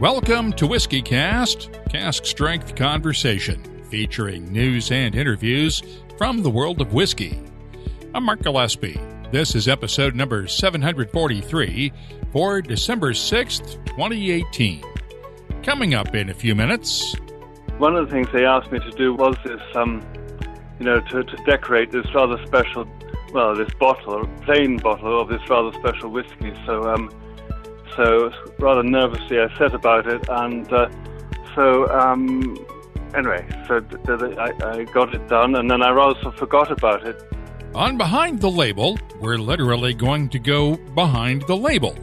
Welcome to WhiskyCast, cask strength conversation, featuring news and interviews from the world of whiskey. I'm Mark Gillespie. This is episode number 743 for December 6th, 2018. Coming up in a few minutes. One of the things they asked me to do was this, to decorate this rather special, this bottle, plain bottle of this rather special whiskey. So rather nervously I set about it, and I got it done, and then I also forgot about it. On Behind the Label, we're literally going to go behind the label.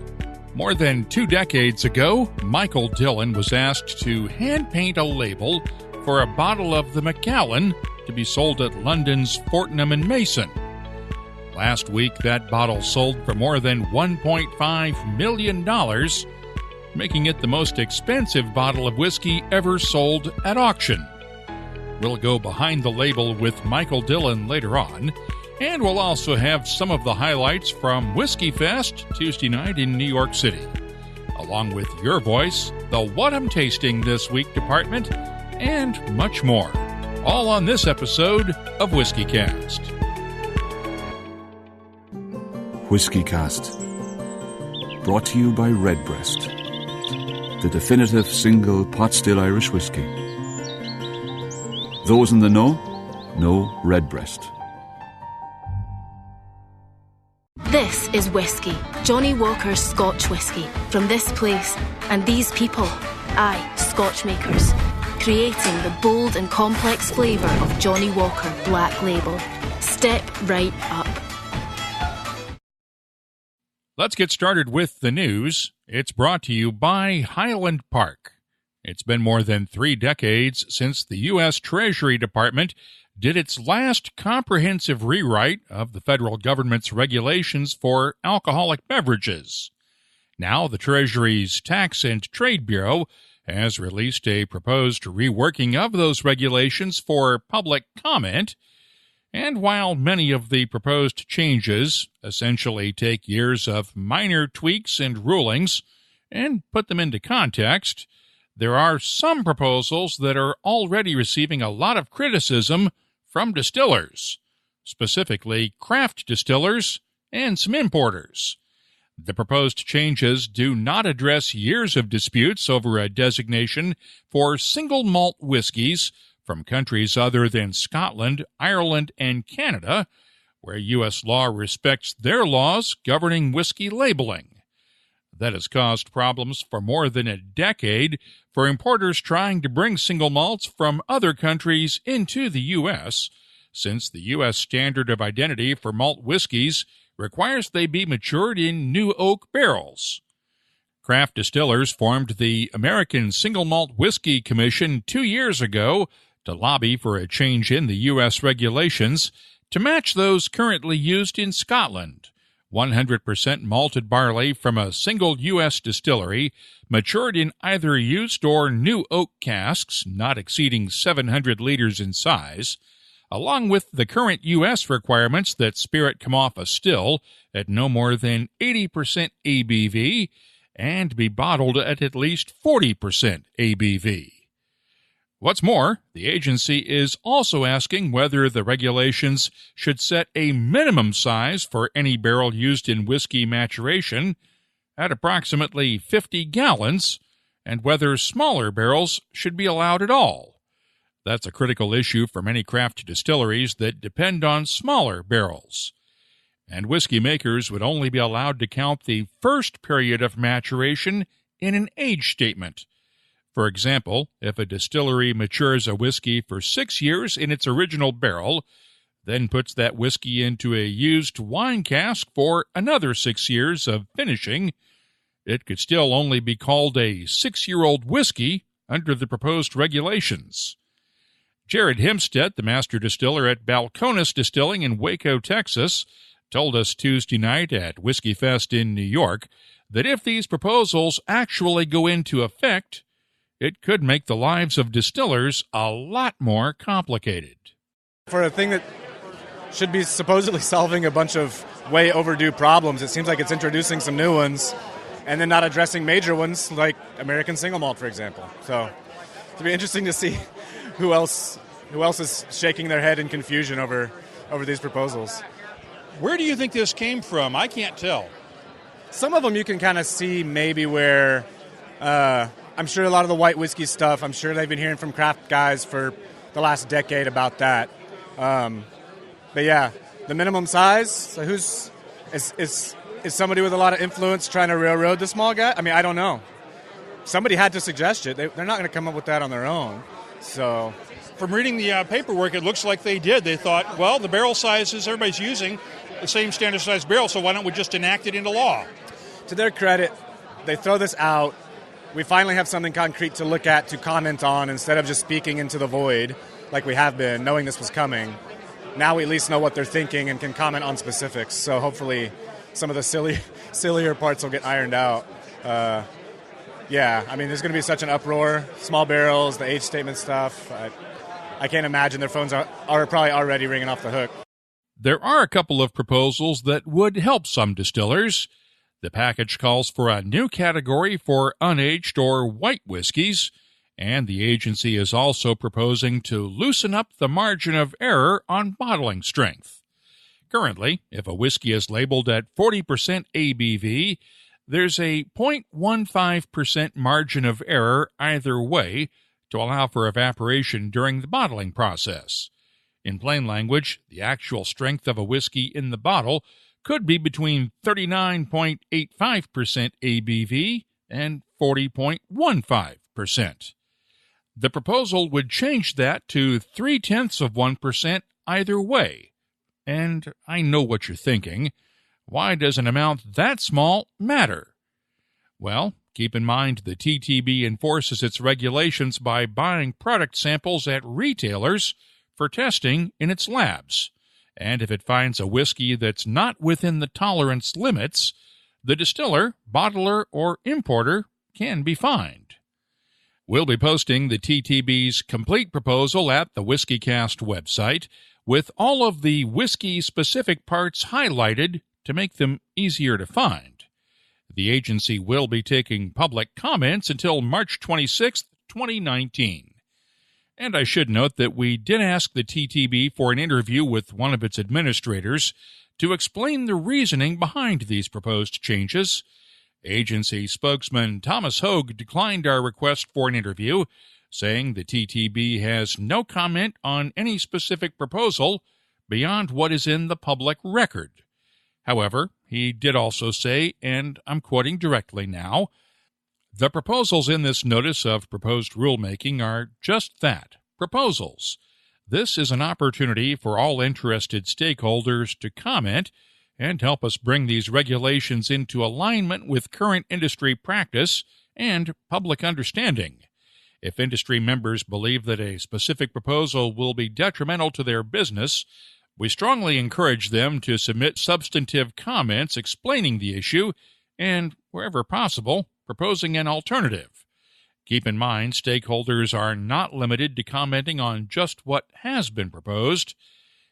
More than 2 decades ago, Michael Dillon was asked to hand-paint a label for a bottle of the Macallan to be sold at London's Fortnum & Mason. Last week, that bottle sold for more than $1.5 million, making it the most expensive bottle of whiskey ever sold at auction. We'll go behind the label with Michael Dillon later on, and we'll also have some of the highlights from WhiskyFest Tuesday night in New York City, along with your voice, the What I'm Tasting This Week department, and much more. All on this episode of WhiskyCast. WhiskyCast, brought to you by Redbreast, the definitive single pot still Irish whiskey. Those in the know Redbreast. This is whiskey, Johnnie Walker's Scotch whiskey, from this place and these people, Scotch makers, creating the bold and complex flavour of Johnnie Walker Black Label. Step right up. Let's get started with the news. It's brought to you by Highland Park. It's been more than 3 decades since the U.S. Treasury Department did its last comprehensive rewrite of the federal government's regulations for alcoholic beverages. Now, the Treasury's Tax and Trade Bureau has released a proposed reworking of those regulations for public comment. And while many of the proposed changes essentially take years of minor tweaks and rulings and put them into context, there are some proposals that are already receiving a lot of criticism from distillers, specifically craft distillers and some importers. The proposed changes do not address years of disputes over a designation for single malt whiskies from countries other than Scotland, Ireland, and Canada, where U.S. law respects their laws governing whiskey labeling. That has caused problems for more than a decade for importers trying to bring single malts from other countries into the U.S., since the U.S. standard of identity for malt whiskies requires they be matured in new oak barrels. Craft distillers formed the American Single Malt Whiskey Commission 2 years ago to lobby for a change in the U.S. regulations to match those currently used in Scotland. 100% malted barley from a single U.S. distillery, matured in either used or new oak casks not exceeding 700 liters in size, along with the current U.S. requirements that spirit come off a still at no more than 80% ABV and be bottled at least 40% ABV. What's more, the agency is also asking whether the regulations should set a minimum size for any barrel used in whiskey maturation at approximately 50 gallons, and whether smaller barrels should be allowed at all. That's a critical issue for many craft distilleries that depend on smaller barrels. And whiskey makers would only be allowed to count the first period of maturation in an age statement. For example, if a distillery matures a whiskey for 6 years in its original barrel, then puts that whiskey into a used wine cask for another 6 years of finishing, it could still only be called a 6-year-old whiskey under the proposed regulations. Jared Hempstead, the master distiller at Balcones Distilling in Waco, Texas, told us Tuesday night at WhiskyFest in New York that if these proposals actually go into effect, it could make the lives of distillers a lot more complicated. For a thing that should be supposedly solving a bunch of way overdue problems, it seems like it's introducing some new ones. and then not addressing major ones like American single malt, for example. So it'll be interesting to see who else is shaking their head in confusion over these proposals. Where do you think this came from? I can't tell. Some of them you can kind of see maybe where, I'm sure a lot of the white whiskey stuff, I'm sure they've been hearing from craft guys for the last decade about that. But yeah, the minimum size, so is somebody with a lot of influence trying to railroad the small guy? I mean, I don't know. Somebody had to suggest it. They're not going to come up with that on their own. So, from reading the paperwork, it looks like they did. They thought, well, the barrel sizes everybody's using the same standard size barrel, so why don't we just enact it into law? To their credit, they throw this out. We finally have something concrete to look at, to comment on, instead of just speaking into the void like we have been, knowing this was coming. Now we at least know what they're thinking and can comment on specifics. So hopefully some of the sillier parts will get ironed out. Yeah, I mean, there's going to be such an uproar. Small barrels, the age statement stuff. I can't imagine their phones are probably already ringing off the hook. There are a couple of proposals that would help some distillers. The package calls for a new category for unaged or white whiskeys, and the agency is also proposing to loosen up the margin of error on bottling strength. Currently, if a whiskey is labeled at 40% ABV, there's a 0.15% margin of error either way to allow for evaporation during the bottling process. In plain language, the actual strength of a whiskey in the bottle could be between 39.85% ABV and 40.15%. The proposal would change that to 0.3% either way. And I know what you're thinking. Why does an amount that small matter? Well, keep in mind the TTB enforces its regulations by buying product samples at retailers for testing in its labs. And if it finds a whiskey that's not within the tolerance limits, the distiller, bottler, or importer can be fined. We'll be posting the TTB's complete proposal at the WhiskyCast website with all of the whiskey-specific parts highlighted to make them easier to find. The agency will be taking public comments until March 26, 2019. And I should note that we did ask the TTB for an interview with one of its administrators to explain the reasoning behind these proposed changes. Agency spokesman Thomas Hogue declined our request for an interview, saying the TTB has no comment on any specific proposal beyond what is in the public record. However, he did also say, and I'm quoting directly now, "The proposals in this notice of proposed rulemaking are just that, proposals. This is an opportunity for all interested stakeholders to comment and help us bring these regulations into alignment with current industry practice and public understanding. If industry members believe that a specific proposal will be detrimental to their business, we strongly encourage them to submit substantive comments explaining the issue and, wherever possible, proposing an alternative. Keep in mind, stakeholders are not limited to commenting on just what has been proposed.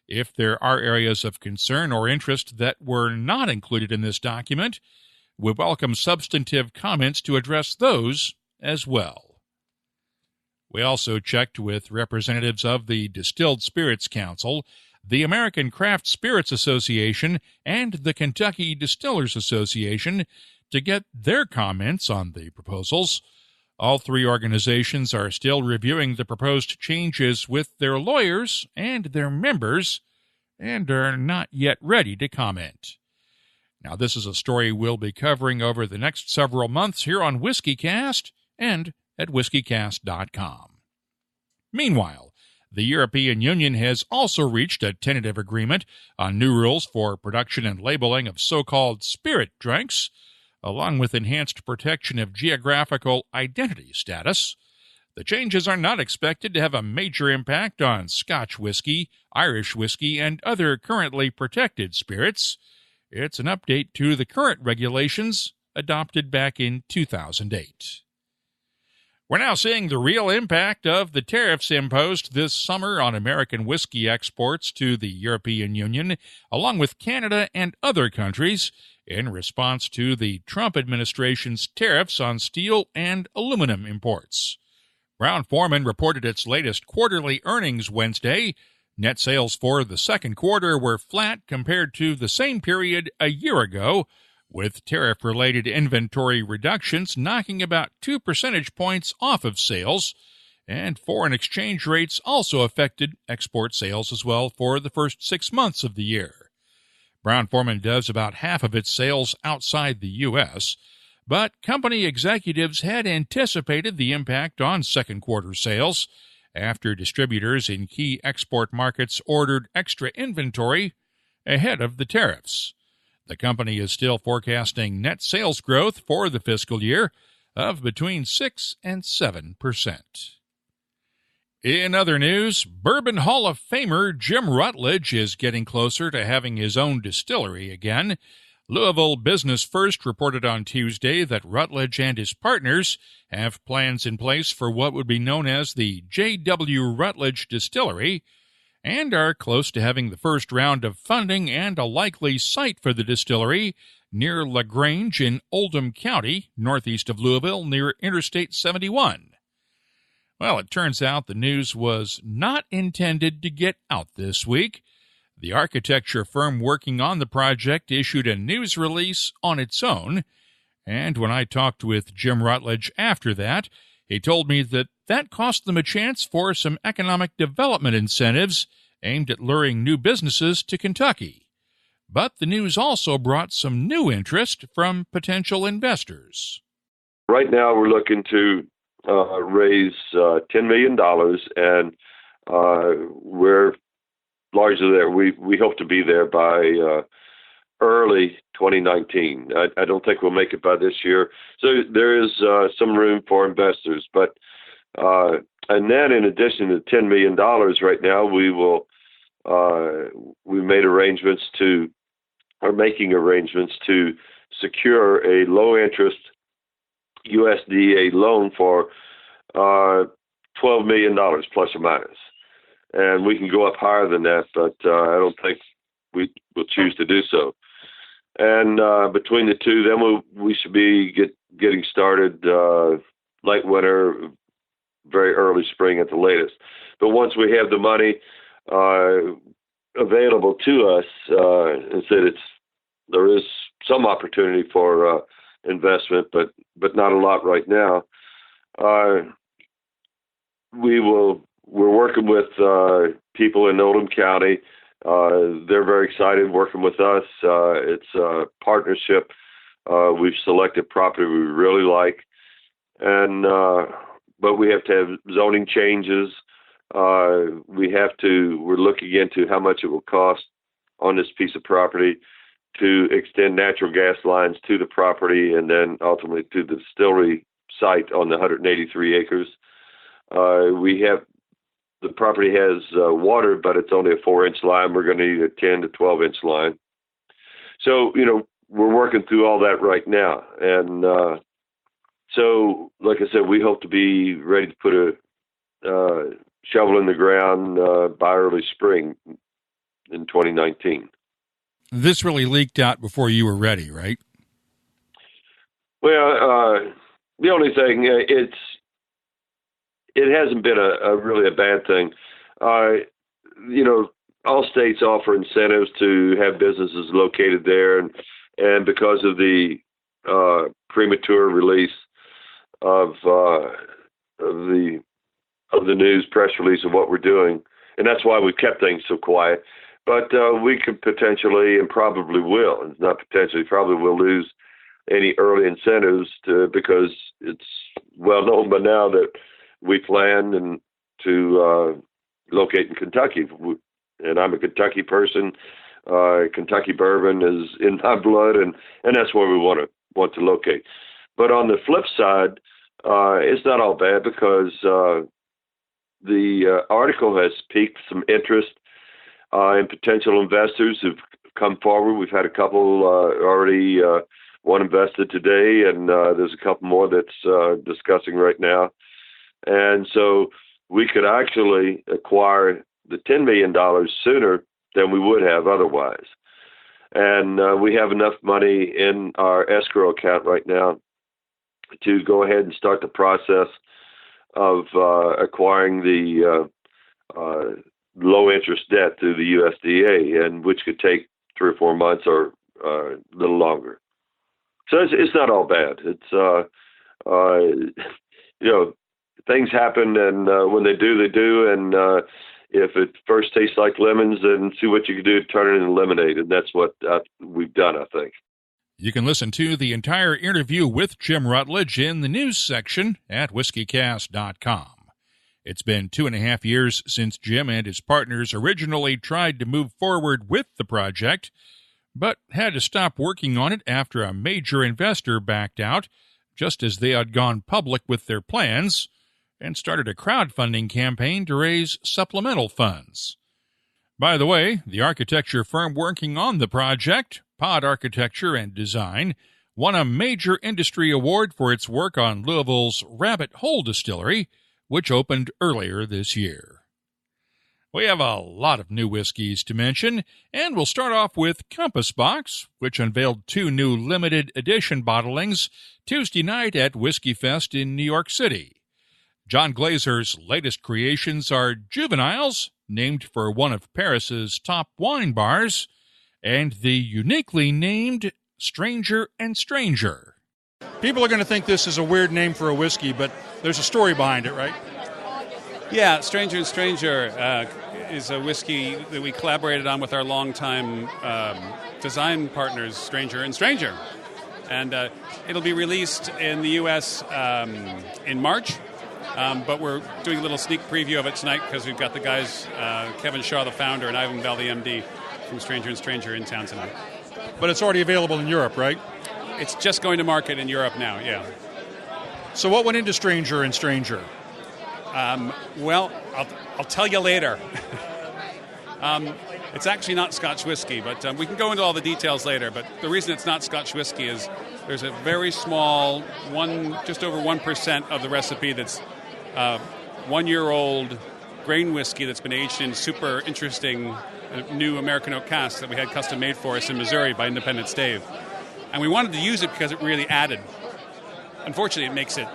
If there are areas of concern or interest that were not included in this document, we welcome substantive comments to address those as well." We also checked with representatives of the Distilled Spirits Council, the American Craft Spirits Association, and the Kentucky Distillers Association to get their comments on the proposals. All three organizations are still reviewing the proposed changes with their lawyers and their members and are not yet ready to comment. Now, this is a story we'll be covering over the next several months here on WhiskyCast and at whiskycast.com. Meanwhile, the European Union has also reached a tentative agreement on new rules for production and labeling of so-called spirit drinks, along with enhanced protection of geographical identity status. The changes are not expected to have a major impact on Scotch whiskey, Irish whiskey, and other currently protected spirits. It's an update to the current regulations adopted back in 2008. We're now seeing the real impact of the tariffs imposed this summer on American whiskey exports to the European Union, along with Canada and other countries. in response to the Trump administration's tariffs on steel and aluminum imports. Brown-Forman reported its latest quarterly earnings Wednesday. Net sales for the second quarter were flat compared to the same period a year ago, with tariff-related inventory reductions knocking about 2 percentage points off of sales, and foreign exchange rates also affected export sales as well for the first 6 months of the year. Brown-Forman does about half of its sales outside the U.S., but company executives had anticipated the impact on second quarter sales after distributors in key export markets ordered extra inventory ahead of the tariffs. The company is still forecasting net sales growth for the fiscal year of between 6 and 7%. In other news, Bourbon Hall of Famer Jim Rutledge is getting closer to having his own distillery again. Louisville Business First reported on Tuesday that Rutledge and his partners have plans in place for what would be known as the J.W. Rutledge Distillery and are close to having the first round of funding and a likely site for the distillery near LaGrange in Oldham County, northeast of Louisville, near Interstate 71. Well, it turns out the news was not intended to get out this week. The architecture firm working on the project issued a news release on its own, and when I talked with Jim Rutledge after that, he told me that cost them a chance for some economic development incentives aimed at luring new businesses to Kentucky. But the news also brought some new interest from potential investors. Right now we're looking to raise $10 million, and we're largely there. We hope to be there by early 2019. I don't think we'll make it by this year. So there is some room for investors. But and then in addition to $10 million right now, we made arrangements are making arrangements to secure a low interest USDA loan for $12 million plus or minus. And we can go up higher than that, but I don't think we will choose to do so. And between the two, then we should be getting started late winter, very early spring at the latest. But once we have the money available to us, and said there is some opportunity for investment, but not a lot right now. We're working with people in Oldham County. They're very excited working with us. It's a partnership. We've selected property we really like, and but we have to have zoning changes. We're looking into how much it will cost on this piece of property to extend natural gas lines to the property and then ultimately to the distillery site on the 183 acres. The property has water, but it's only a 4-inch line. We're going to need a 10 to 12-inch line. So, we're working through all that right now. And so, like I said, we hope to be ready to put a shovel in the ground by early spring in 2019. This really leaked out before you were ready, right? Well, the only thing, it hasn't been really a bad thing. All states offer incentives to have businesses located there, and because of the premature release of the news press release of what we're doing, and that's why we've kept things so quiet. But we could potentially, and probably will, and not potentially, probably will lose any early incentives because it's well known by now that we plan to locate in Kentucky. And I'm a Kentucky person. Kentucky bourbon is in my blood, and that's where we want to locate. But on the flip side, it's not all bad because the article has piqued some interest in potential investors who've come forward. We've had a couple already, one invested today, and there's a couple more that's discussing right now. And so we could actually acquire the $10 million sooner than we would have otherwise. And we have enough money in our escrow account right now to go ahead and start the process of acquiring the low interest debt through the USDA, and which could take 3 or 4 months or a little longer. So it's not all bad. It's things happen, and when they do, they do. And if it first tastes like lemons, then see what you can do to turn it into lemonade, and that's what we've done, I think. You can listen to the entire interview with Jim Rutledge in the news section at WhiskyCast.com. It's been 2.5 years since Jim and his partners originally tried to move forward with the project, but had to stop working on it after a major investor backed out just as they had gone public with their plans and started a crowdfunding campaign to raise supplemental funds. By the way, the architecture firm working on the project, Pod Architecture and Design, won a major industry award for its work on Louisville's Rabbit Hole Distillery, which opened earlier this year. We have a lot of new whiskeys to mention, and we'll start off with Compass Box, which unveiled 2 new limited edition bottlings Tuesday night at WhiskyFest in New York City. John Glazer's latest creations are Juveniles, named for one of Paris's top wine bars, and the uniquely named Stranger and Stranger. People are going to think this is a weird name for a whiskey, but there's a story behind it, right? Yeah, Stranger and Stranger is a whiskey that we collaborated on with our longtime design partners, Stranger and Stranger. And it'll be released in the U.S. In March, but we're doing a little sneak preview of it tonight because we've got the guys, Kevin Shaw, the founder, and Ivan Bell, the MD, from Stranger and Stranger in town tonight. But it's already available in Europe, right? It's just going to market in Europe now, yeah. So what went into Stranger and Stranger? Well, I'll tell you later. It's actually not Scotch whiskey, but we can go into all the details later. But the reason it's not Scotch whiskey is there's a very small, just over 1% of the recipe that's 1-year-old grain whiskey that's been aged in super interesting new American oak casks that we had custom made for us in Missouri by Independence Dave. And we wanted to use it because it really added. Unfortunately, it makes it,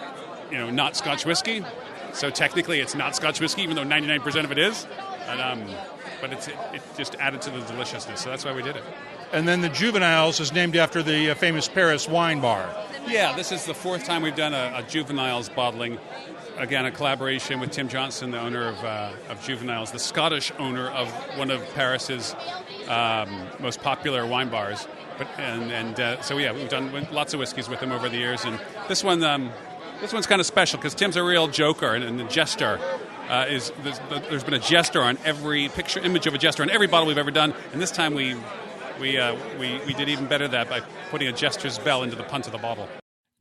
not Scotch whiskey. So technically, it's not Scotch whiskey, even though 99% of it is. But it just added to the deliciousness, so that's why we did it. And then the Juveniles is named after the famous Paris wine bar. Yeah, this is the 4th time we've done a Juveniles bottling. Again, a collaboration with Tim Johnson, the owner of Juveniles, the Scottish owner of one of Paris's most popular wine bars. So we've done lots of whiskeys with him over the years, and this one's kind of special because Tim's a real joker and the jester. There's been a jester on every image of a jester on every bottle we've ever done, and this time we did even better that by putting a jester's bell into the punt of the bottle.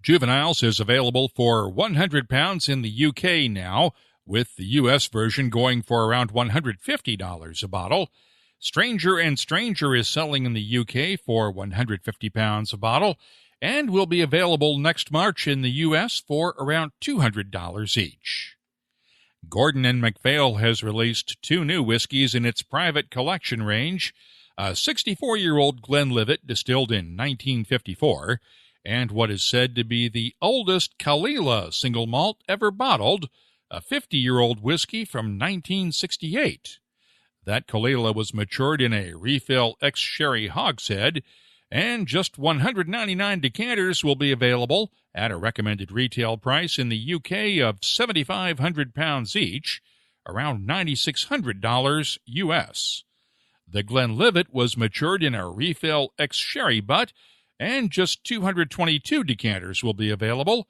Juveniles is available for £100 in the UK now, with the US version going for around $150 a bottle. Stranger and Stranger is selling in the UK for £150 a bottle, and will be available next March in the U.S. for around $200 each. Gordon & MacPhail has released 2 new whiskeys in its private collection range, a 64-year-old Glenlivet distilled in 1954, and what is said to be the oldest Kalila single malt ever bottled, a 50-year-old whiskey from 1968. That Kalila was matured in a refill ex-sherry hogshead, and just 199 decanters will be available at a recommended retail price in the UK of £7,500 each, around $9,600 US. The Glenlivet was matured in a refill ex-sherry butt, and just 222 decanters will be available.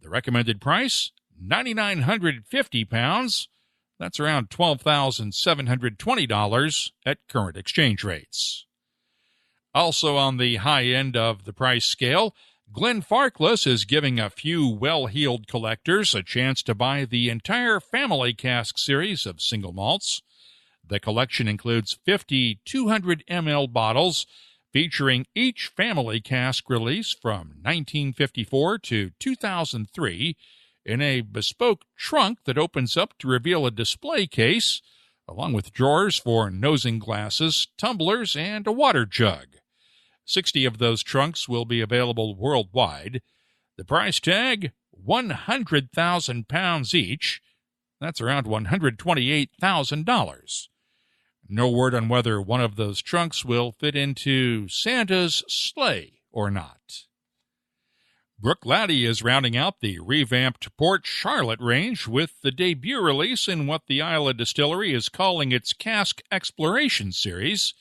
The recommended price, £9,950. That's around $12,720 at current exchange rates. Also on the high end of the price scale, Glenfarclas is giving a few well-heeled collectors a chance to buy the entire family cask series of single malts. The collection includes 50 200 ml bottles featuring each family cask release from 1954 to 2003 in a bespoke trunk that opens up to reveal a display case, along with drawers for nosing glasses, tumblers, and a water jug. 60 of those trunks will be available worldwide. The price tag, £100,000 each. That's around $128,000. No word on whether one of those trunks will fit into Santa's sleigh or not. Bruichladdich is rounding out the revamped Port Charlotte range with the debut release in what the Islay Distillery is calling its Cask Exploration Series.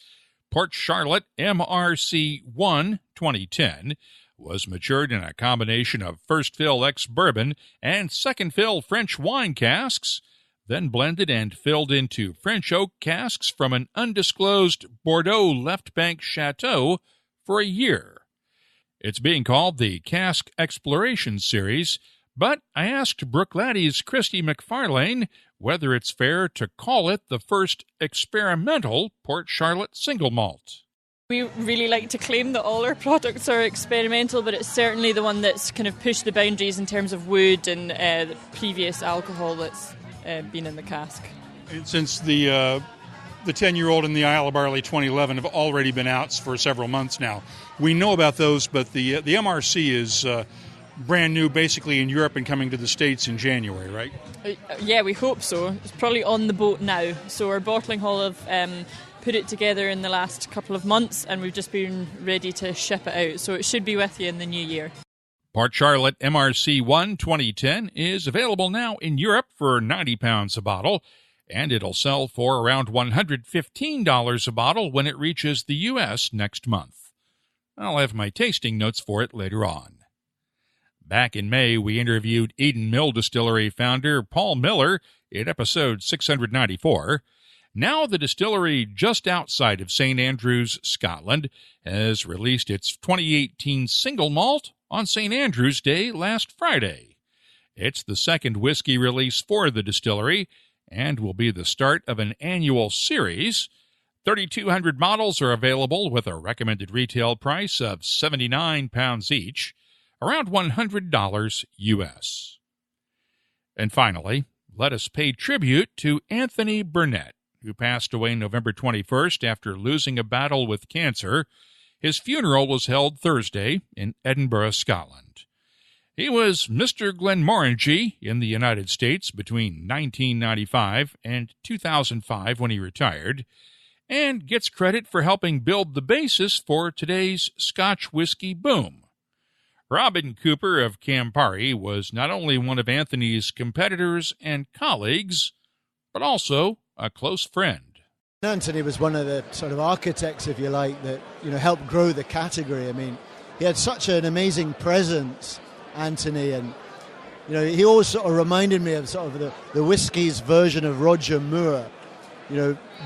Port Charlotte MRC1 2010 was matured in a combination of first-fill ex-bourbon and second-fill French wine casks, then blended and filled into French oak casks from an undisclosed Bordeaux Left Bank Chateau for a year. It's being called the Cask Exploration Series, but I asked Bruichladdich Christy McFarlane whether it's fair to call it the first experimental Port Charlotte single malt. We really like to claim that all our products are experimental, but it's certainly the one that's kind of pushed the boundaries in terms of wood and the previous alcohol that's been in the cask. And since the 10-year-old and the Isle of Barley 2011 have already been out for several months now, we know about those, but the MRC is brand new basically in Europe and coming to the States in January, right? Yeah, we hope so. It's probably on the boat now. So our bottling hall have put it together in the last couple of months, and we've just been ready to ship it out. So it should be with you in the new year. Port Charlotte MRC1 2010 is available now in Europe for £90 a bottle, and it'll sell for around $115 a bottle when it reaches the U.S. next month. I'll have my tasting notes for it later on. Back in May, we interviewed Eden Mill Distillery founder Paul Miller in episode 694. Now the distillery just outside of St. Andrews, Scotland, has released its 2018 single malt on St. Andrew's Day last Friday. It's the second whiskey release for the distillery and will be the start of an annual series. 3,200 models are available with a recommended retail price of £79 each, around $100 U.S. And finally, let us pay tribute to Anthony Burnett, who passed away November 21st after losing a battle with cancer. His funeral was held Thursday in Edinburgh, Scotland. He was Mr. Glenmorangie in the United States between 1995 and 2005 when he retired, and gets credit for helping build the basis for today's Scotch whiskey boom. Robin Cooper of Campari was not only one of Anthony's competitors and colleagues, but also a close friend. Anthony was one of the sort of architects, if you like, that helped grow the category. I mean, he had such an amazing presence, Anthony, and he always sort of reminded me of sort of the whiskies version of Roger Moore.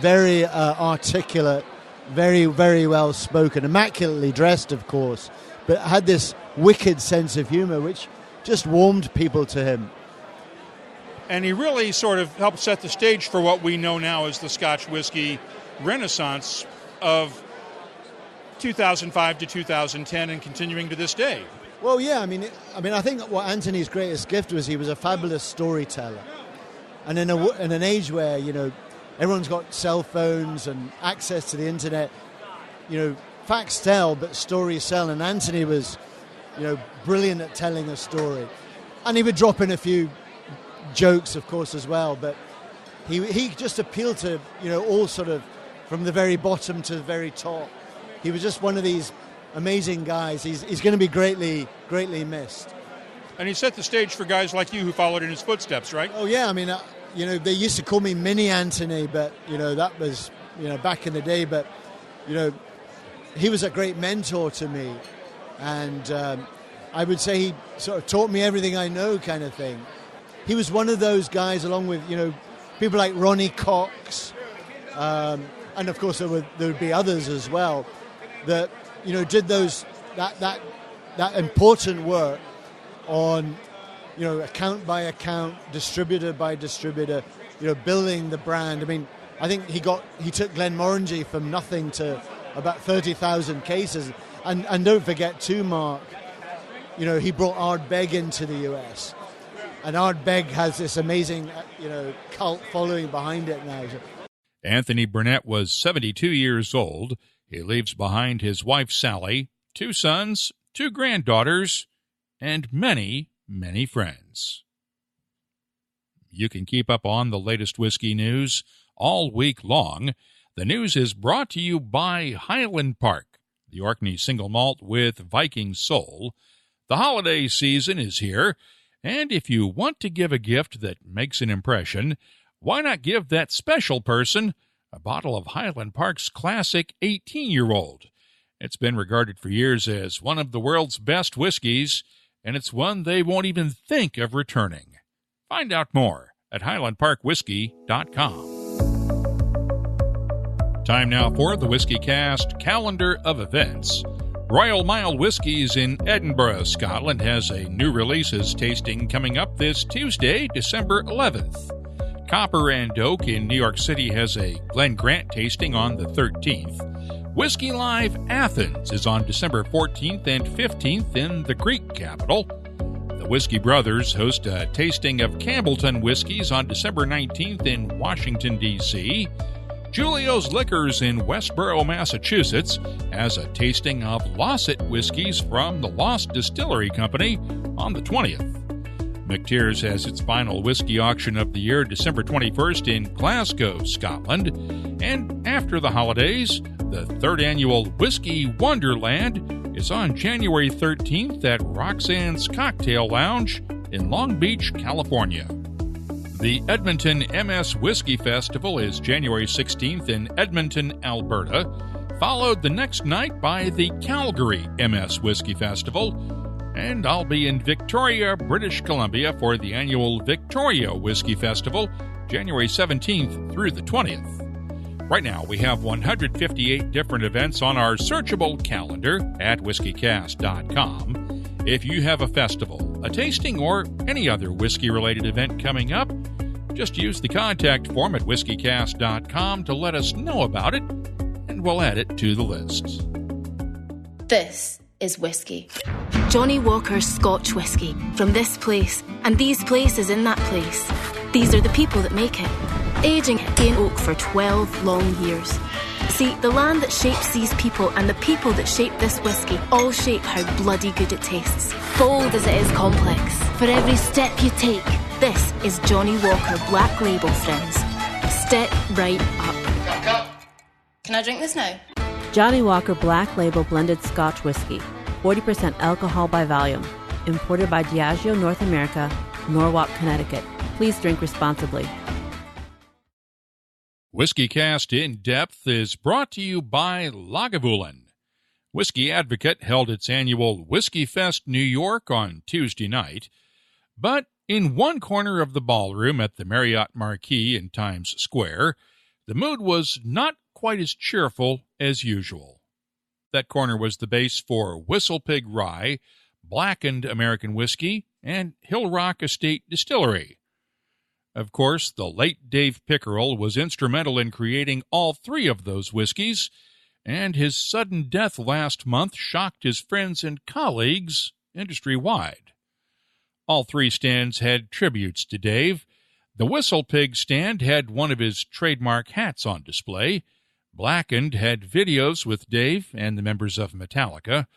Very articulate, very, very well spoken, immaculately dressed, of course, but had this wicked sense of humor which just warmed people to him. And he really sort of helped set the stage for what we know now as the Scotch whiskey renaissance of 2005 to 2010 and continuing to this day. Well, yeah, I mean, I think what Anthony's greatest gift was he was a fabulous storyteller. And in an age where, everyone's got cell phones and access to the internet, facts tell, but stories sell. And Anthony was, brilliant at telling a story. And he would drop in a few jokes, of course, as well. But he just appealed to, all sort of from the very bottom to the very top. He was just one of these amazing guys. He's going to be greatly, greatly missed. And he set the stage for guys like you who followed in his footsteps, right? Oh, yeah. I mean, they used to call me Mini Anthony, but, that was, back in the day. But, he was a great mentor to me. And I would say he sort of taught me everything I know, kind of thing. He was one of those guys, along with, people like Ronnie Cox, and of course there would be others as well, that, did that important work on, account by account, distributor by distributor, building the brand. I mean, I think he took Glenmorangie from nothing to about 30,000 cases. And don't forget too, Mark, he brought Ardbeg into the US. And Ardbeg has this amazing, cult following behind it now. Anthony Burnett was 72 years old. He leaves behind his wife, Sally, 2 sons, 2 granddaughters, and many, many friends. You can keep up on the latest whiskey news all week long. The news is brought to you by Highland Park, the Orkney single malt with Viking soul. The holiday season is here, and if you want to give a gift that makes an impression, why not give that special person a bottle of Highland Park's classic 18-year-old? It's been regarded for years as one of the world's best whiskeys, and it's one they won't even think of returning. Find out more at HighlandParkWhiskey.com. Time now for the WhiskyCast calendar of events. Royal Mile Whiskies in Edinburgh, Scotland has a new releases tasting coming up this Tuesday, December 11th. Copper and Oak in New York City has a Glen Grant tasting on the 13th. Whiskey Live Athens is on December 14th and 15th in the Greek capital. The Whiskey Brothers host a tasting of Campbellton whiskeys on December 19th in Washington, D.C. Julio's Liquors in Westboro, Massachusetts has a tasting of Losset whiskeys from the Lost Distillery Company on the 20th. McTeers has its final whiskey auction of the year December 21st in Glasgow, Scotland. And after the holidays, the 3rd annual Whiskey Wonderland is on January 13th at Roxanne's Cocktail Lounge in Long Beach, California. The Edmonton MS Whiskey Festival is January 16th in Edmonton, Alberta, followed the next night by the Calgary MS Whiskey Festival, and I'll be in Victoria, British Columbia for the annual Victoria Whiskey Festival, January 17th through the 20th. Right now, we have 158 different events on our searchable calendar at WhiskyCast.com. If you have a festival, a tasting, or any other whiskey-related event coming up, just use the contact form at WhiskyCast.com to let us know about it, and we'll add it to the list. This is whiskey. Johnny Walker's Scotch whiskey, from this place and these places in that place. These are the people that make it. Aging in oak for 12 long years. See, the land that shapes these people and the people that shape this whiskey all shape how bloody good it tastes. Bold as it is complex. For every step you take, this is Johnny Walker Black Label, friends. Step right up. Can I drink this now? Johnny Walker Black Label Blended Scotch Whiskey. 40% alcohol by volume. Imported by Diageo North America, Norwalk, Connecticut. Please drink responsibly. WhiskyCast In Depth is brought to you by Lagavulin. Whisky Advocate held its annual WhiskyFest New York on Tuesday night, but in one corner of the ballroom at the Marriott Marquis in Times Square, the mood was not quite as cheerful as usual. That corner was the base for Whistle Pig Rye, Blackened American Whiskey, and Hillrock Estate Distillery. Of course, the late Dave Pickerell was instrumental in creating all 3 of those whiskeys, and his sudden death last month shocked his friends and colleagues industry-wide. All 3 stands had tributes to Dave. The Whistle Pig stand had one of his trademark hats on display. Blackened had videos with Dave and the members of Metallica,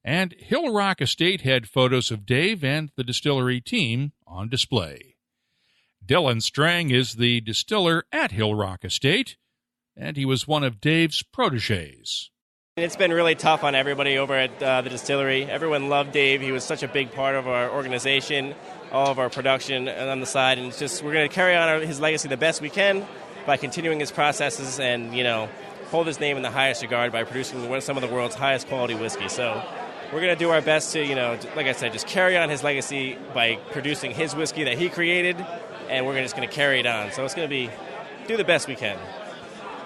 and Hillrock Estate had photos of Dave and the distillery team on display. Dylan Strang is the distiller at Hillrock Estate, and he was one of Dave's protegés. It's been really tough on everybody over at the distillery. Everyone loved Dave. He was such a big part of our organization, all of our production on the side, and it's just we're going to carry on his legacy the best we can by continuing his processes and, hold his name in the highest regard by producing some of the world's highest quality whiskey. So we're going to do our best to, like I said, just carry on his legacy by producing his whiskey that he created, and we're just going to carry it on. So it's going to be do the best we can.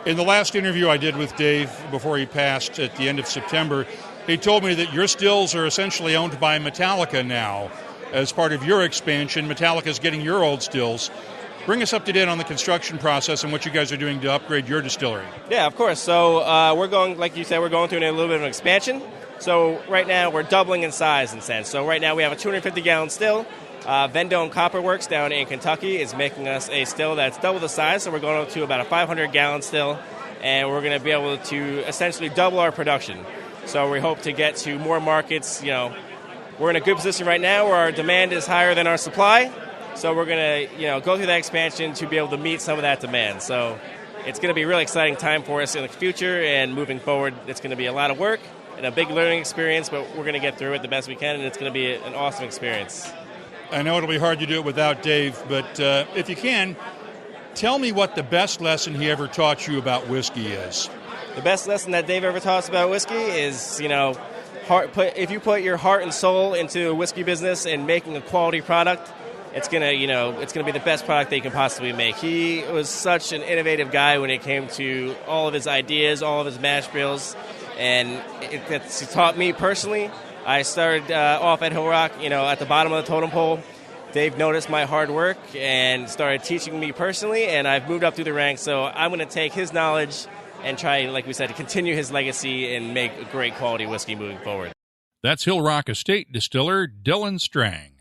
In the last interview I did with Dave before he passed at the end of September, he told me that your stills are essentially owned by Metallica now. As part of your expansion, Metallica's getting your old stills. Bring us up to date on the construction process and what you guys are doing to upgrade your distillery. Yeah, of course. So we're going, like you said, we're going through a little bit of an expansion. So right now we're doubling in size in sense. So right now we have a 250-gallon still. Vendome Copper Works down in Kentucky is making us a still that's double the size, so we're going up to about a 500-gallon still. and we're going to be able to essentially double our production. So we hope to get to more markets. We're in a good position right now where our demand is higher than our supply. So we're going to, go through that expansion to be able to meet some of that demand. So it's going to be a really exciting time for us in the future, and moving forward, it's going to be a lot of work and a big learning experience, but we're going to get through it the best we can, and it's going to be an awesome experience. I know it'll be hard to do it without Dave, but if you can, tell me what the best lesson he ever taught you about whiskey is. The best lesson that Dave ever taught us about whiskey is, if you put your heart and soul into a whiskey business and making a quality product, it's gonna be the best product they can possibly make. He was such an innovative guy when it came to all of his ideas, all of his mash bills, and it's taught me personally. I started off at Hillrock, at the bottom of the totem pole. Dave noticed my hard work and started teaching me personally, and I've moved up through the ranks. So I'm going to take his knowledge and try, like we said, to continue his legacy and make a great quality whiskey moving forward. That's Hillrock Estate distiller Dillon Strang.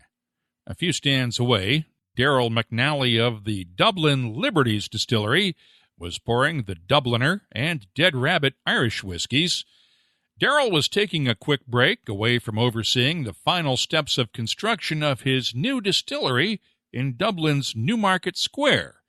A few stands away, Daryl McNally of the Dublin Liberties Distillery was pouring the Dubliner and Dead Rabbit Irish whiskies. Daryl was taking a quick break away from overseeing the final steps of construction of his new distillery in Dublin's Newmarket Square,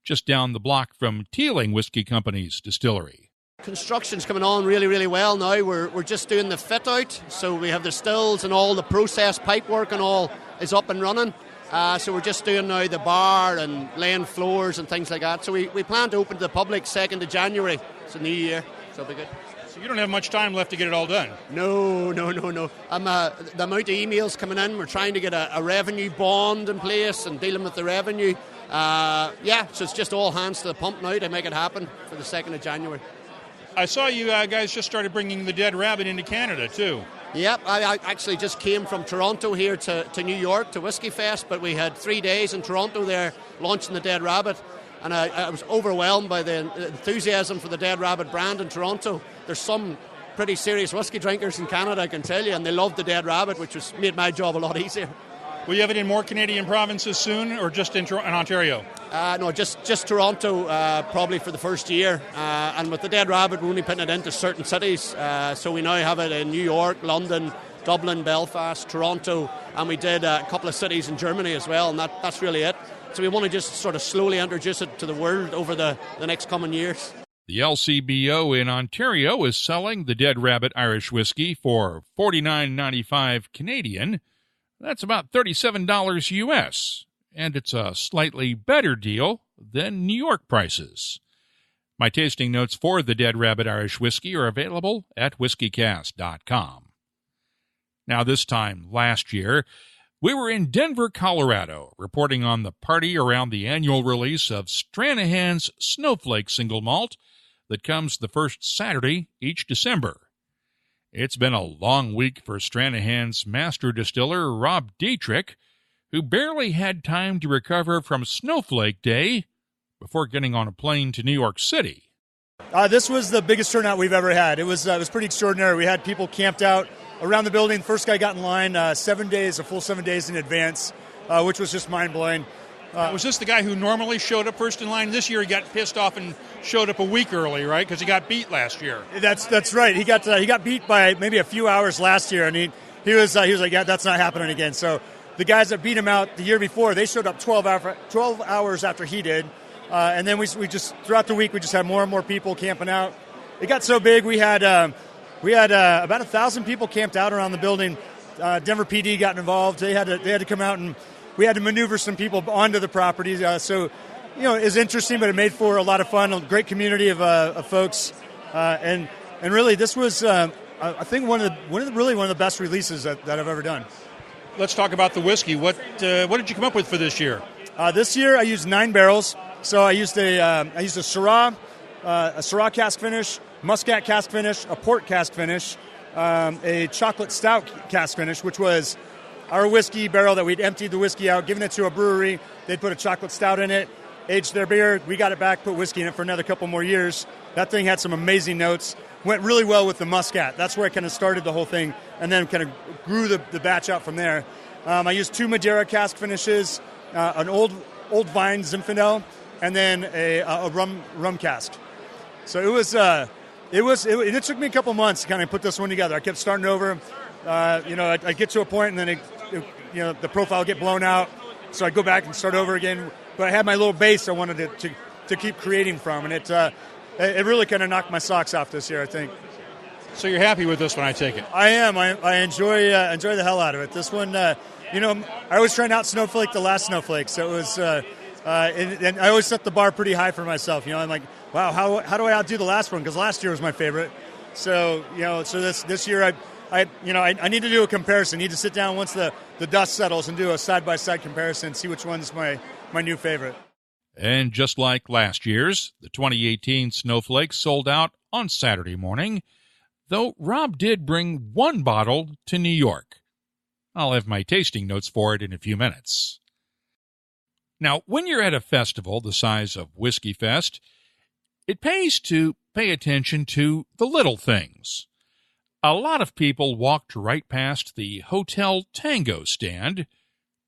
just down the block from Teeling Whiskey Company's distillery. Construction's coming on really, really well now. We're just doing the fit out, so we have the stills and all the process pipe work and all is up and running. So we're just doing now the bar and laying floors and things like that. So we plan to open to the public 2nd of January. It's a new year, so it'll be good. So you don't have much time left to get it all done. No. The amount of emails coming in, we're trying to get a revenue bond in place and dealing with the revenue. So it's just all hands to the pump now to make it happen for the 2nd of January. I saw you guys just started bringing the Dead Rabbit into Canada, too. Yep, I actually just came from Toronto here to New York to WhiskyFest, but we had 3 days in Toronto there launching the Dead Rabbit, and I was overwhelmed by the enthusiasm for the Dead Rabbit brand in Toronto. There's some pretty serious whiskey drinkers in Canada, I can tell you, and they loved the Dead Rabbit, which made my job a lot easier. Will you have it in more Canadian provinces soon, or just in Ontario? No, just Toronto, probably for the first year. And with the Dead Rabbit, we're only putting it into certain cities. So we now have it in New York, London, Dublin, Belfast, Toronto, and we did a couple of cities in Germany as well, and that's really it. So we want to just sort of slowly introduce it to the world over the next coming years. The LCBO in Ontario is selling the Dead Rabbit Irish whiskey for $49.95 Canadian. That's about $37 U.S., and it's a slightly better deal than New York prices. My tasting notes for the Dead Rabbit Irish whiskey are available at whiskycast.com. Now, this time last year, we were in Denver, Colorado, reporting on the party around the annual release of Stranahan's Snowflake Single Malt that comes the first Saturday each December. It's been a long week for Stranahan's master distiller, Rob Dietrich, who barely had time to recover from Snowflake Day before getting on a plane to New York City. This was the biggest turnout we've ever had. It was pretty extraordinary. We had people camped out around the building. The first guy got in line a full 7 days in advance, which was just mind-blowing. Was this the guy who normally showed up first in line? This year he got pissed off and showed up a week early, right? Because he got beat last year. That's right. He got beat by maybe a few hours last year, and he was like, yeah, that's not happening again. So the guys that beat him out the year before, they showed up 12 hours after he did, and then we just throughout the week we just had more and more people camping out. It got so big we had about 1,000 people camped out around the building. Denver PD got involved. They had to come out, and we had to maneuver some people onto the property. So, it's interesting, but it made for a lot of fun. A great community of folks, and really, this was I think one of the best releases that I've ever done. Let's talk about the whiskey. What did you come up with for this year? This year, I used 9 barrels. So I used a Syrah, cask finish, Muscat cask finish, a port cask finish, a chocolate stout cask finish, which was our whiskey barrel that we'd emptied the whiskey out, given it to a brewery. They'd put a chocolate stout in it, aged their beer. We got it back, put whiskey in it for another couple more years. That thing had some amazing notes. Went really well with the Muscat. That's where I kind of started the whole thing, and then kind of grew the batch out from there. I used 2 Madeira cask finishes, an old vine Zinfandel, and then a rum cask. So it took me a couple months to kind of put this one together. I kept starting over. I'd get to a point, and then the profile would get blown out. So I'd go back and start over again. But I had my little base I wanted to keep creating from, and it really kind of knocked my socks off this year, I think. So you're happy with this one, I take it? I am. I enjoy the hell out of it. This one, I always try not Snowflake the last Snowflake, so it was. And I always set the bar pretty high for myself. I'm like, wow, how do I outdo the last one? Because last year was my favorite. So this year I need to do a comparison. I need to sit down once the dust settles and do a side-by-side comparison, see which one's my new favorite. And just like last year's, the 2018 Snowflake sold out on Saturday morning, though Rob did bring one bottle to New York. I'll have my tasting notes for it in a few minutes. Now, when you're at a festival the size of WhiskyFest, it pays to pay attention to the little things. A lot of people walked right past the Hotel Tango stand,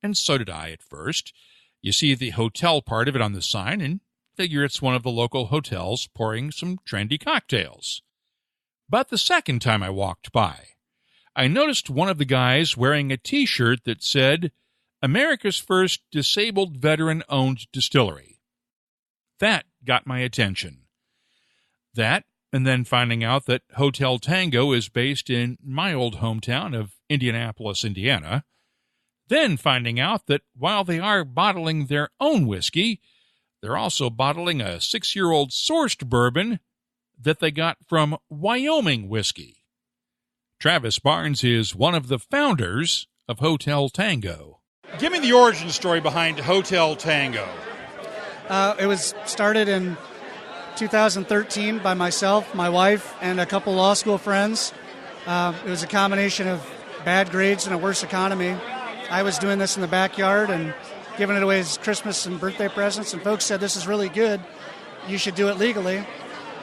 and so did I at first. You see the hotel part of it on the sign and figure it's one of the local hotels pouring some trendy cocktails. But the second time I walked by, I noticed one of the guys wearing a T-shirt that said, America's first disabled veteran-owned distillery. That got my attention. That, and then finding out that Hotel Tango is based in my old hometown of Indianapolis, Indiana. Then finding out that while they are bottling their own whiskey, they're also bottling a 6-year-old sourced bourbon that they got from Wyoming whiskey. Travis Barnes is one of the founders of Hotel Tango. Give me the origin story behind Hotel Tango. It was started in 2013 by myself, my wife, and a couple law school friends. It was a combination of bad grades and a worse economy. I was doing this in the backyard and giving it away as Christmas and birthday presents, and folks said, this is really good. You should do it legally.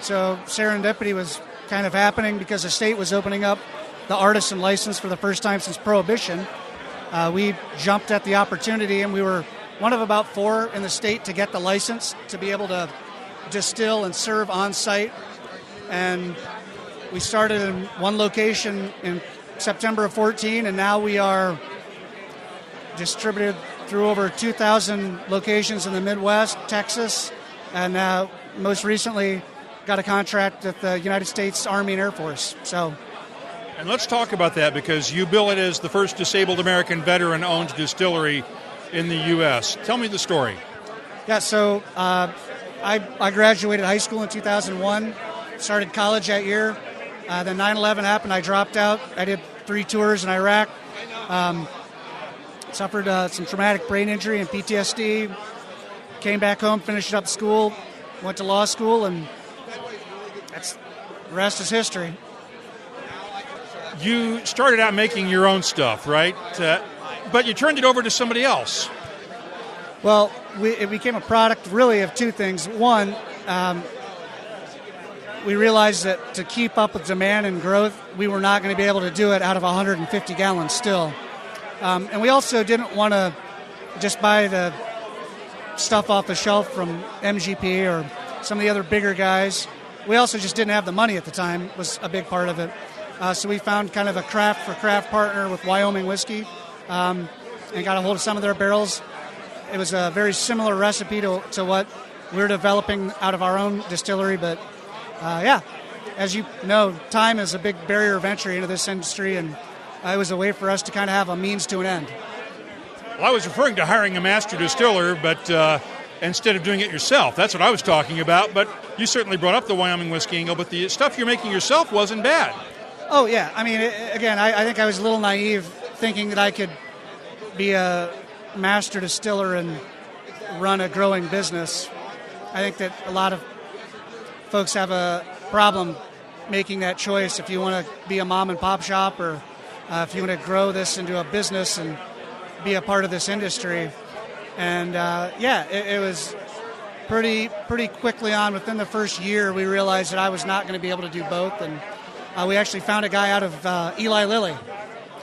So serendipity was kind of happening because the state was opening up the artisan license for the first time since Prohibition. We jumped at the opportunity, and we were one of about 4 in the state to get the license to be able to distill and serve on site. And we started in one location in September of 14, and now we are distributed through over 2,000 locations in the Midwest, Texas, and most recently got a contract with the United States Army and Air Force. And let's talk about that, because you bill it as the first disabled American veteran-owned distillery in the U.S. Tell me the story. Yeah, so I graduated high school in 2001, started college that year. Then 9/11 happened, I dropped out. I did 3 tours in Iraq. Suffered some traumatic brain injury and PTSD. Came back home, finished up school, went to law school, and the rest is history. You started out making your own stuff, right? But you turned it over to somebody else. Well, it became a product really of 2 things. One, we realized that to keep up with demand and growth, we were not going to be able to do it out of 150 gallons still. And we also didn't want to just buy the stuff off the shelf from MGP or some of the other bigger guys. We also just didn't have the money at the time, was a big part of it. So we found kind of a craft for craft partner with Wyoming Whiskey and got a hold of some of their barrels. It was a very similar recipe to what we're developing out of our own distillery. But, as you know, time is a big barrier of entry into this industry, and it was a way for us to kind of have a means to an end. Well, I was referring to hiring a master distiller, but instead of doing it yourself. That's what I was talking about. But you certainly brought up the Wyoming whiskey angle, but the stuff you're making yourself wasn't bad. Oh, yeah. I mean, again, I think I was a little naive thinking that I could be a master distiller and run a growing business. I think that a lot of folks have a problem making that choice if you want to be a mom and pop shop or if you want to grow this into a business and be a part of this industry. And, it was pretty quickly on. Within the first year, we realized that I was not going to be able to do both. And we actually found a guy out of Eli Lilly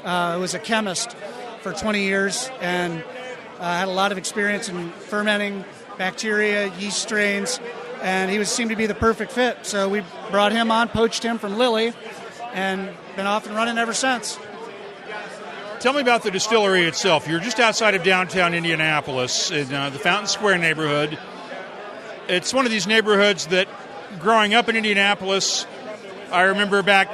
who was a chemist for 20 years and had a lot of experience in fermenting bacteria, yeast strains, and he seemed to be the perfect fit. So we brought him on, poached him from Lilly, and been off and running ever since. Tell me about the distillery itself. You're just outside of downtown Indianapolis in the Fountain Square neighborhood. It's one of these neighborhoods that, growing up in Indianapolis, I remember back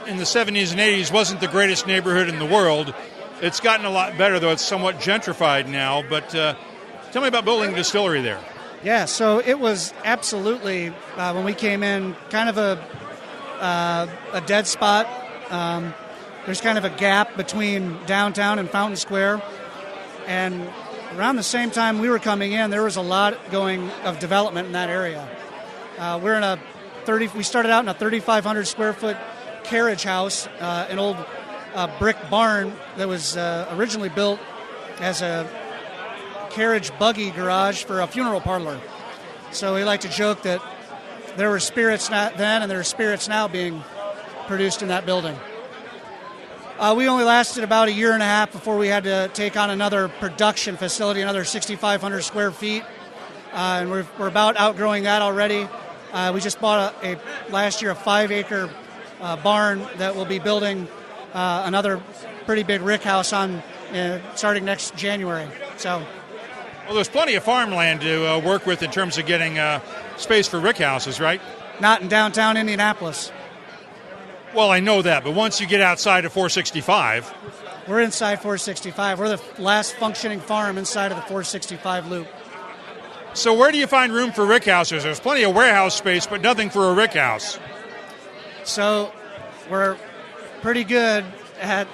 in the 70s and 80s, wasn't the greatest neighborhood in the world. It's gotten a lot better, though it's somewhat gentrified now. But tell me about building a distillery there. Yeah, so it was absolutely, when we came in, kind of a dead spot. There's kind of a gap between downtown and Fountain Square. And around the same time we were coming in, there was a lot of development in that area. We started out in a 3,500 square foot carriage house, an old brick barn that was originally built as a carriage buggy garage for a funeral parlor. So we like to joke that there were spirits then and there are spirits now being produced in that building. We only lasted about a year and a half before we had to take on another production facility, another 6,500 square feet, and we're about outgrowing that already. We just bought last year a 5-acre barn that will be building another pretty big rick house on starting next January. So, well, there's plenty of farmland to work with in terms of getting space for rick houses, right? Not in downtown Indianapolis. Well, I know that, but once you get outside of 465... We're inside 465. We're the last functioning farm inside of the 465 loop. So where do you find room for rick houses? There's plenty of warehouse space, but nothing for a rick house. So we're pretty good at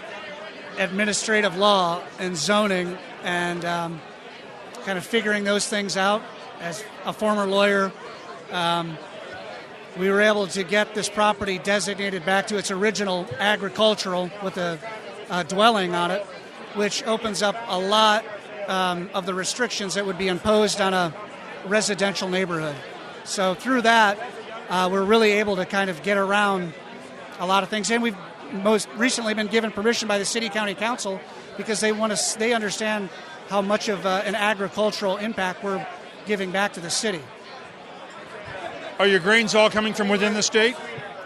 administrative law and zoning and kind of figuring those things out. As a former lawyer, we were able to get this property designated back to its original agricultural with a dwelling on it, which opens up a lot of the restrictions that would be imposed on a residential neighborhood. So through that, we're really able to kind of get around a lot of things. And we've most recently been given permission by the City County Council because they understand how much of an agricultural impact we're giving back to the city. Are your grains all coming from within the state?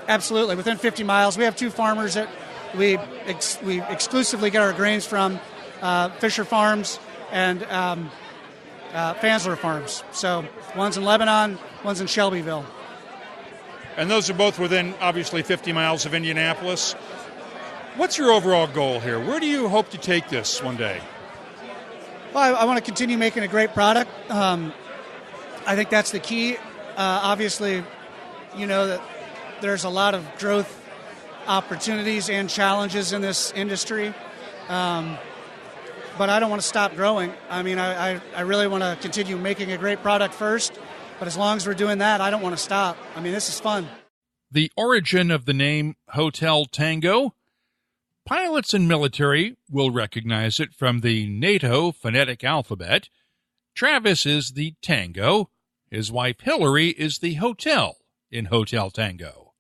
Absolutely, within 50 miles. We have 2 farmers that we exclusively get our grains from, Fisher Farms and Fansler Farms. So one's in Lebanon, one's in Shelbyville. And those are both within, obviously, 50 miles of Indianapolis. What's your overall goal here? Where do you hope to take this one day? Well, I want to continue making a great product. I think that's the key. Obviously, you know that there's a lot of growth opportunities and challenges in this industry, but I don't want to stop growing. I mean, I really want to continue making a great product first, but as long as we're doing that, I don't want to stop. I mean, this is fun. The origin of the name Hotel Tango? Pilots and military will recognize it from the NATO phonetic alphabet. Travis is the Tango. His wife Hillary is the hotel in Hotel Tango.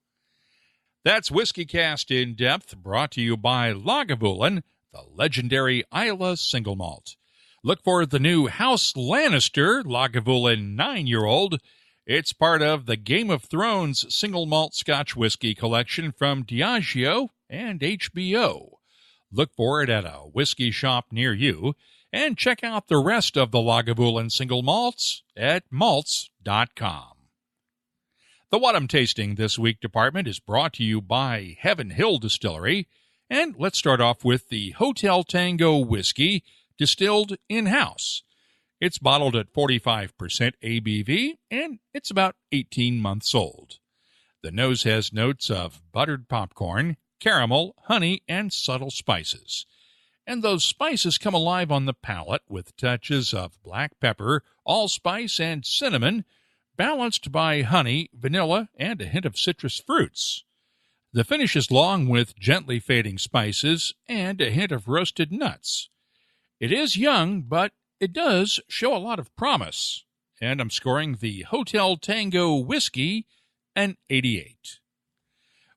That's WhiskyCast In Depth, brought to you by Lagavulin, the legendary Islay single malt. Look for the new House Lannister Lagavulin 9-year-old. It's part of the Game of Thrones single malt Scotch whiskey collection from Diageo and HBO. Look for it at a whiskey shop near you. And check out the rest of the Lagavulin single malts at malts.com. The What I'm Tasting This Week department is brought to you by Heaven Hill Distillery. And let's start off with the Hotel Tango whiskey distilled in-house. It's bottled at 45% ABV, and it's about 18 months old. The nose has notes of buttered popcorn, caramel, honey, and subtle spices. And those spices come alive on the palate with touches of black pepper, allspice, and cinnamon, balanced by honey, vanilla, and a hint of citrus fruits. The finish is long with gently fading spices and a hint of roasted nuts. It is young, but it does show a lot of promise. And I'm scoring the Hotel Tango whiskey an 88.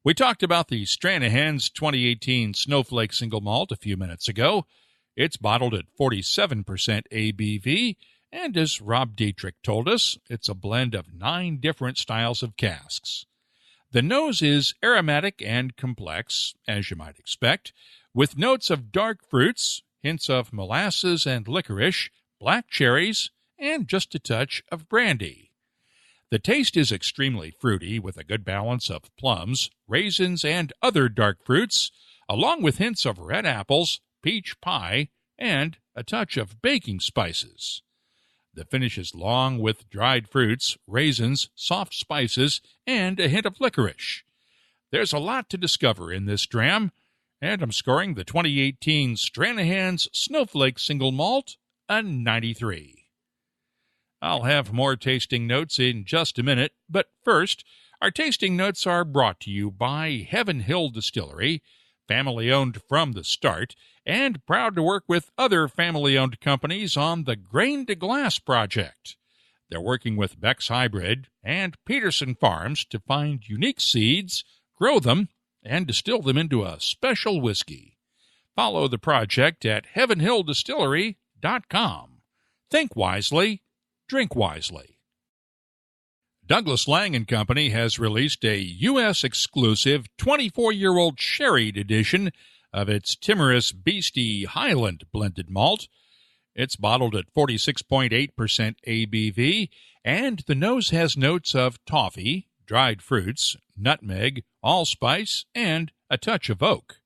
We talked about the Stranahan's 2018 Snowflake Single Malt a few minutes ago. It's bottled at 47% ABV, And as Rob Dietrich told us, it's a blend of 9 different styles of casks. The nose is aromatic and complex, as you might expect, with notes of dark fruits, hints of molasses and licorice, black cherries, and just a touch of brandy. The taste is extremely fruity, with a good balance of plums, raisins, and other dark fruits, along with hints of red apples, peach pie, and a touch of baking spices. The finish is long with dried fruits, raisins, soft spices, and a hint of licorice. There's a lot to discover in this dram, and I'm scoring the 2018 Stranahan's Snowflake Single Malt a 93. I'll have more tasting notes in just a minute, but first, our tasting notes are brought to you by Heaven Hill Distillery, family-owned from the start, and proud to work with other family-owned companies on the Grain to Glass project. They're working with Beck's Hybrid and Peterson Farms to find unique seeds, grow them, and distill them into a special whiskey. Follow the project at heavenhilldistillery.com. Think wisely, drink wisely. Douglas Lang & Company has released a U.S.-exclusive 24-year-old sherried edition of its Timorous Beastie Highland blended malt. It's bottled at 46.8% ABV, and the nose has notes of toffee, dried fruits, nutmeg, allspice, and a touch of oak.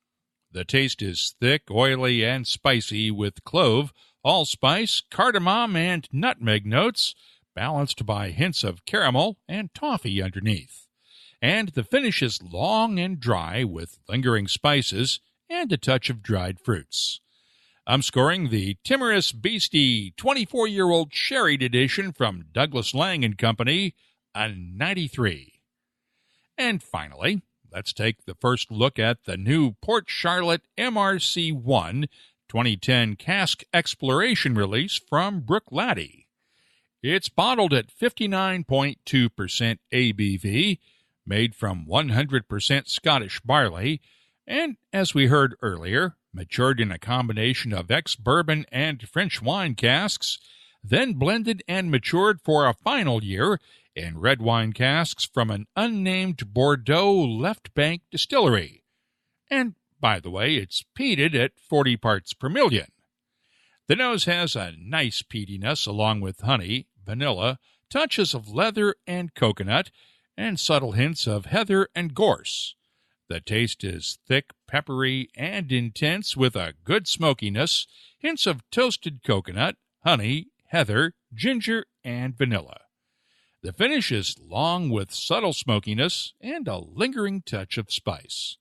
The taste is thick, oily, and spicy with clove, allspice, cardamom, and nutmeg notes, balanced by hints of caramel and toffee underneath. And the finish is long and dry with lingering spices and a touch of dried fruits. I'm scoring the Timorous Beastie 24-year-old sherried edition from Douglas Lang & Company a 93. And finally, let's take the first look at the new Port Charlotte MRC1 2010 Cask Exploration release from Bruichladdich. It's bottled at 59.2% ABV, made from 100% Scottish barley, and, as we heard earlier, matured in a combination of ex-bourbon and French wine casks, then blended and matured for a final year in red wine casks from an unnamed Bordeaux left bank distillery. And, by the way, it's peated at 40 parts per million. The nose has a nice peatiness along with honey, vanilla, touches of leather and coconut, and subtle hints of heather and gorse. The taste is thick, peppery, and intense with a good smokiness, hints of toasted coconut, honey, heather, ginger, and vanilla. The finish is long with subtle smokiness and a lingering touch of spice.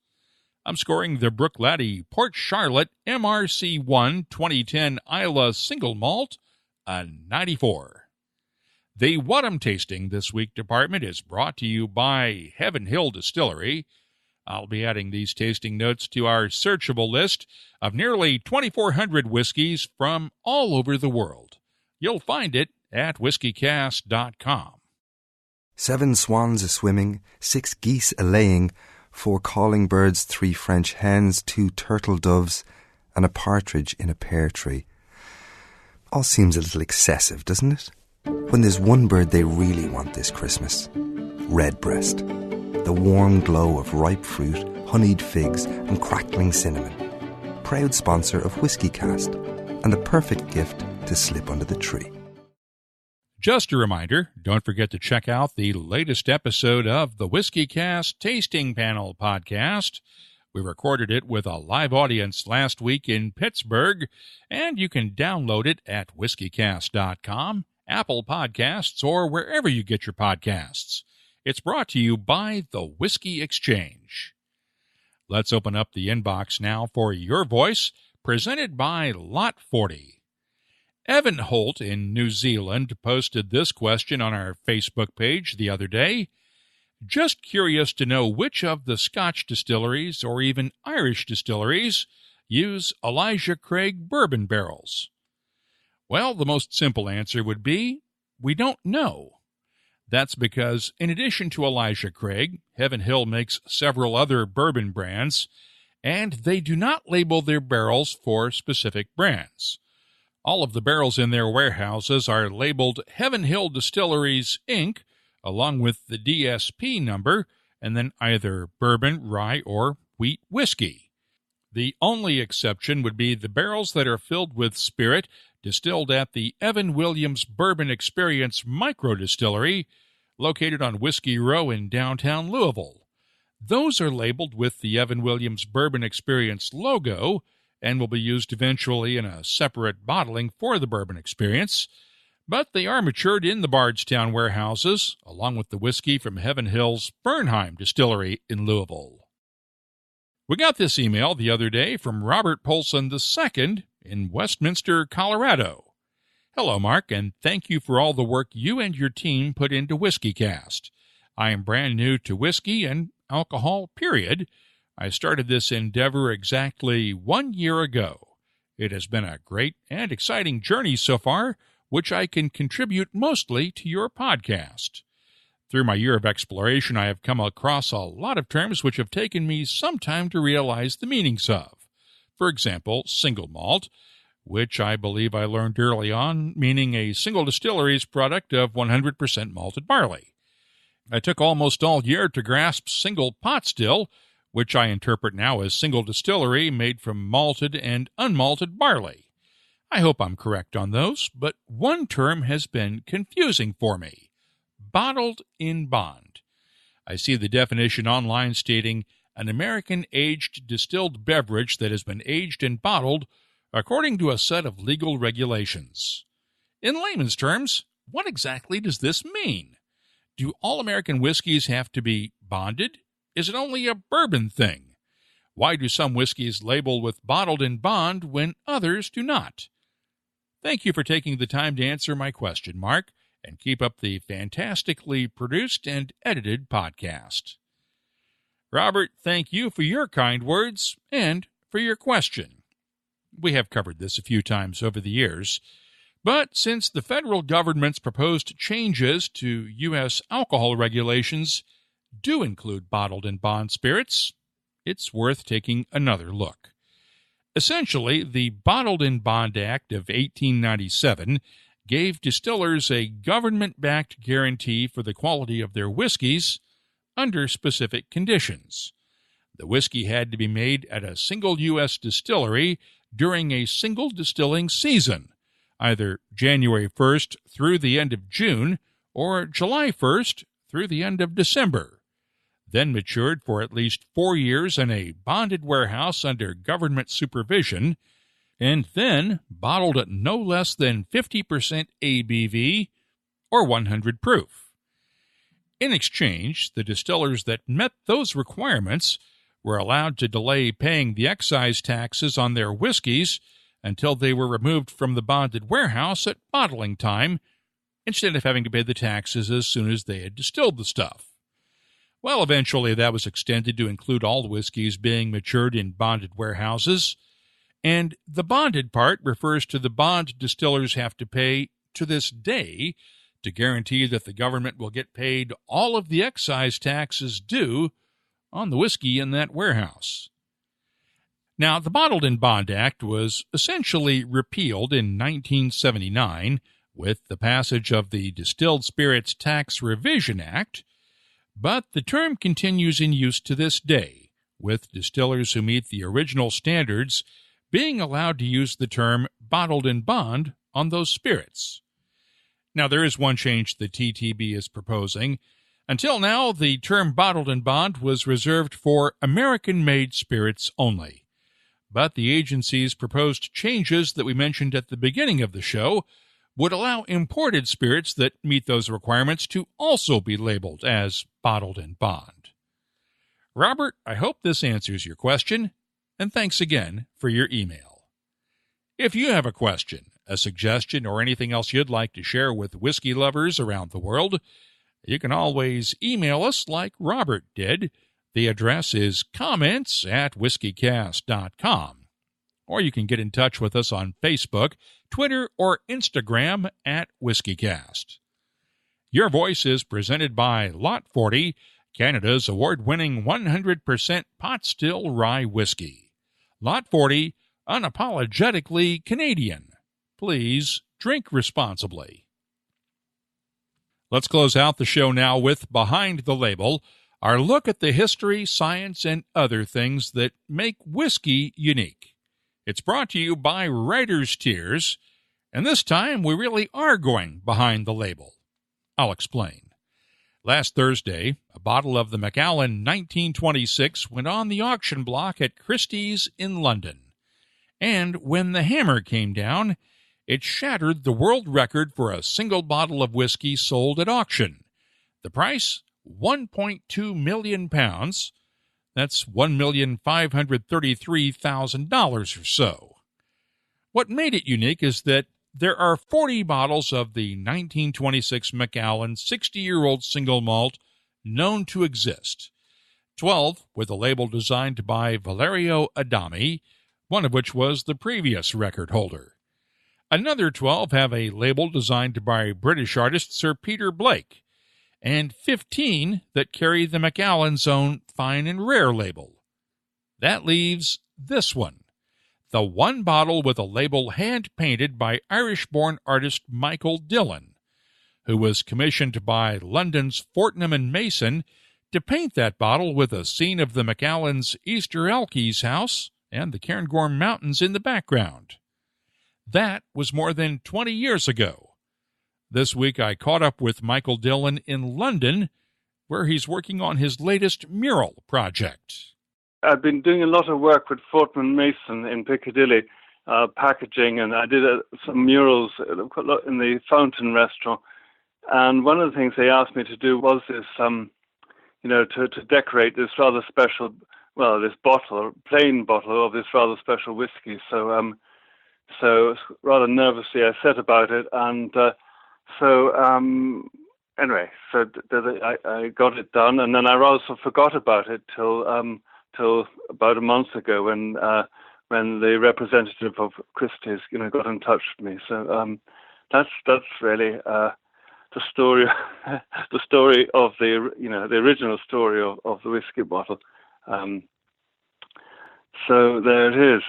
I'm scoring the Bruichladdich Port Charlotte MRC1 2010 Islay Single Malt a 94. The What I'm Tasting This Week department is brought to you by Heaven Hill Distillery. I'll be adding these tasting notes to our searchable list of nearly 2,400 whiskeys from all over the world. You'll find it at WhiskyCast.com. 7 swans a-swimming, 6 geese a-laying, 4 calling birds, 3 French hens, 2 turtle doves, and a partridge in a pear tree. All seems a little excessive, doesn't it? When there's one bird they really want this Christmas. Redbreast. The warm glow of ripe fruit, honeyed figs, and crackling cinnamon. Proud sponsor of WhiskyCast, and the perfect gift to slip under the tree. Just a reminder, don't forget to check out the latest episode of the WhiskyCast Tasting Panel podcast. We recorded it with a live audience last week in Pittsburgh, and you can download it at WhiskyCast.com, Apple Podcasts, or wherever you get your podcasts. It's brought to you by the Whiskey Exchange. Let's open up the inbox now for your voice, presented by Lot 40. Evan Holt in New Zealand posted this question on our Facebook page the other day. Just curious to know which of the Scotch distilleries or even Irish distilleries use Elijah Craig bourbon barrels. Well, the most simple answer would be, we don't know. That's because, in addition to Elijah Craig, Heaven Hill makes several other bourbon brands, and they do not label their barrels for specific brands. All of the barrels in their warehouses are labeled Heaven Hill Distilleries, Inc., along with the DSP number, and then either bourbon, rye, or wheat whiskey. The only exception would be the barrels that are filled with spirit distilled at the Evan Williams Bourbon Experience Micro Distillery, located on Whiskey Row in downtown Louisville. Those are labeled with the Evan Williams Bourbon Experience logo and will be used eventually in a separate bottling for the Bourbon Experience, but they are matured in the Bardstown warehouses, along with the whiskey from Heaven Hill's Bernheim Distillery in Louisville. We got this email the other day from Robert Polson II in Westminster, Colorado. Hello, Mark, and thank you for all the work you and your team put into WhiskyCast. I am brand new to whiskey and alcohol, period. I started this endeavor exactly 1 year ago. It has been a great and exciting journey so far, which I can contribute mostly to your podcast. Through my year of exploration, I have come across a lot of terms which have taken me some time to realize the meanings of. For example, single malt, which I believe I learned early on, meaning a single distillery's product of 100% malted barley. I took almost all year to grasp single pot still, which I interpret now as single distillery made from malted and unmalted barley. I hope I'm correct on those, but one term has been confusing for me: bottled in bond. I see the definition online stating an American-aged distilled beverage that has been aged and bottled according to a set of legal regulations. In layman's terms, what exactly does this mean? Do all American whiskeys have to be bonded? Is it only a bourbon thing? Why do some whiskeys label with bottled in bond when others do not? Thank you for taking the time to answer my question, Mark, and keep up the fantastically produced and edited podcast. Robert, thank you for your kind words and for your question. We have covered this a few times over the years, but since the federal government's proposed changes to U.S. alcohol regulations do include bottled and bond spirits, it's worth taking another look. Essentially, the Bottled in Bond Act of 1897 gave distillers a government-backed guarantee for the quality of their whiskeys under specific conditions. The whiskey had to be made at a single U.S. distillery during a single distilling season, either January 1st through the end of June or July 1st through the end of December, then matured for at least 4 years in a bonded warehouse under government supervision, and then bottled at no less than 50% ABV or 100 proof. In exchange, the distillers that met those requirements were allowed to delay paying the excise taxes on their whiskeys until they were removed from the bonded warehouse at bottling time, instead of having to pay the taxes as soon as they had distilled the stuff. Well, eventually that was extended to include all the whiskeys being matured in bonded warehouses, and the bonded part refers to the bond distillers have to pay to this day to guarantee that the government will get paid all of the excise taxes due on the whiskey in that warehouse. Now, the Bottled in Bond Act was essentially repealed in 1979 with the passage of the Distilled Spirits Tax Revision Act, but the term continues in use to this day, with distillers who meet the original standards being allowed to use the term bottled in bond on those spirits. Now, there is one change the TTB is proposing. Until now, the term bottled in bond was reserved for American-made spirits only. But the agency's proposed changes that we mentioned at the beginning of the show would allow imported spirits that meet those requirements to also be labeled as bottled in bond. Robert, I hope this answers your question, and thanks again for your email. If you have a question, a suggestion, or anything else you'd like to share with whiskey lovers around the world, you can always email us like Robert did. The address is comments@whiskycast.com. Or you can get in touch with us on Facebook, Twitter, or Instagram @WhiskyCast. Your Voice is presented by Lot 40, Canada's award-winning 100% pot still rye whiskey. Lot 40, unapologetically Canadian. Please drink responsibly. Let's close out the show now with Behind the Label, our look at the history, science, and other things that make whiskey unique. It's brought to you by Writer's Tears, and this time we really are going behind the label. I'll explain. Last Thursday, a bottle of the Macallan 1926 went on the auction block at Christie's in London. And when the hammer came down, it shattered the world record for a single bottle of whiskey sold at auction. The price, £1.2 million. That's $1,533,000 or so. What made it unique is that there are 40 bottles of the 1926 Macallan 60-year-old single malt known to exist, 12 with a label designed by Valerio Adami, one of which was the previous record holder. Another 12 have a label designed by British artist Sir Peter Blake, and 15 that carry the Macallan's own fine and rare label. That leaves this one, the one bottle with a label hand-painted by Irish-born artist Michael Dillon, who was commissioned by London's Fortnum & Mason to paint that bottle with a scene of the Macallan's Easter Elchies house and the Cairngorm Mountains in the background. That was more than 20 years ago. This week I caught up with Michael Dillon in London, where he's working on his latest mural project. I've been doing a lot of work with Fortnum & Mason in Piccadilly, packaging, and I did some murals in the Fountain restaurant. And one of the things they asked me to do was this, to decorate this rather special, this bottle, plain bottle of this rather special whiskey. So rather nervously I set about it, and I got it done, and then I also forgot about it till about a month ago when the representative of Christie's got in touch with me. So that's really the story of the original story of the whiskey bottle. So there it is.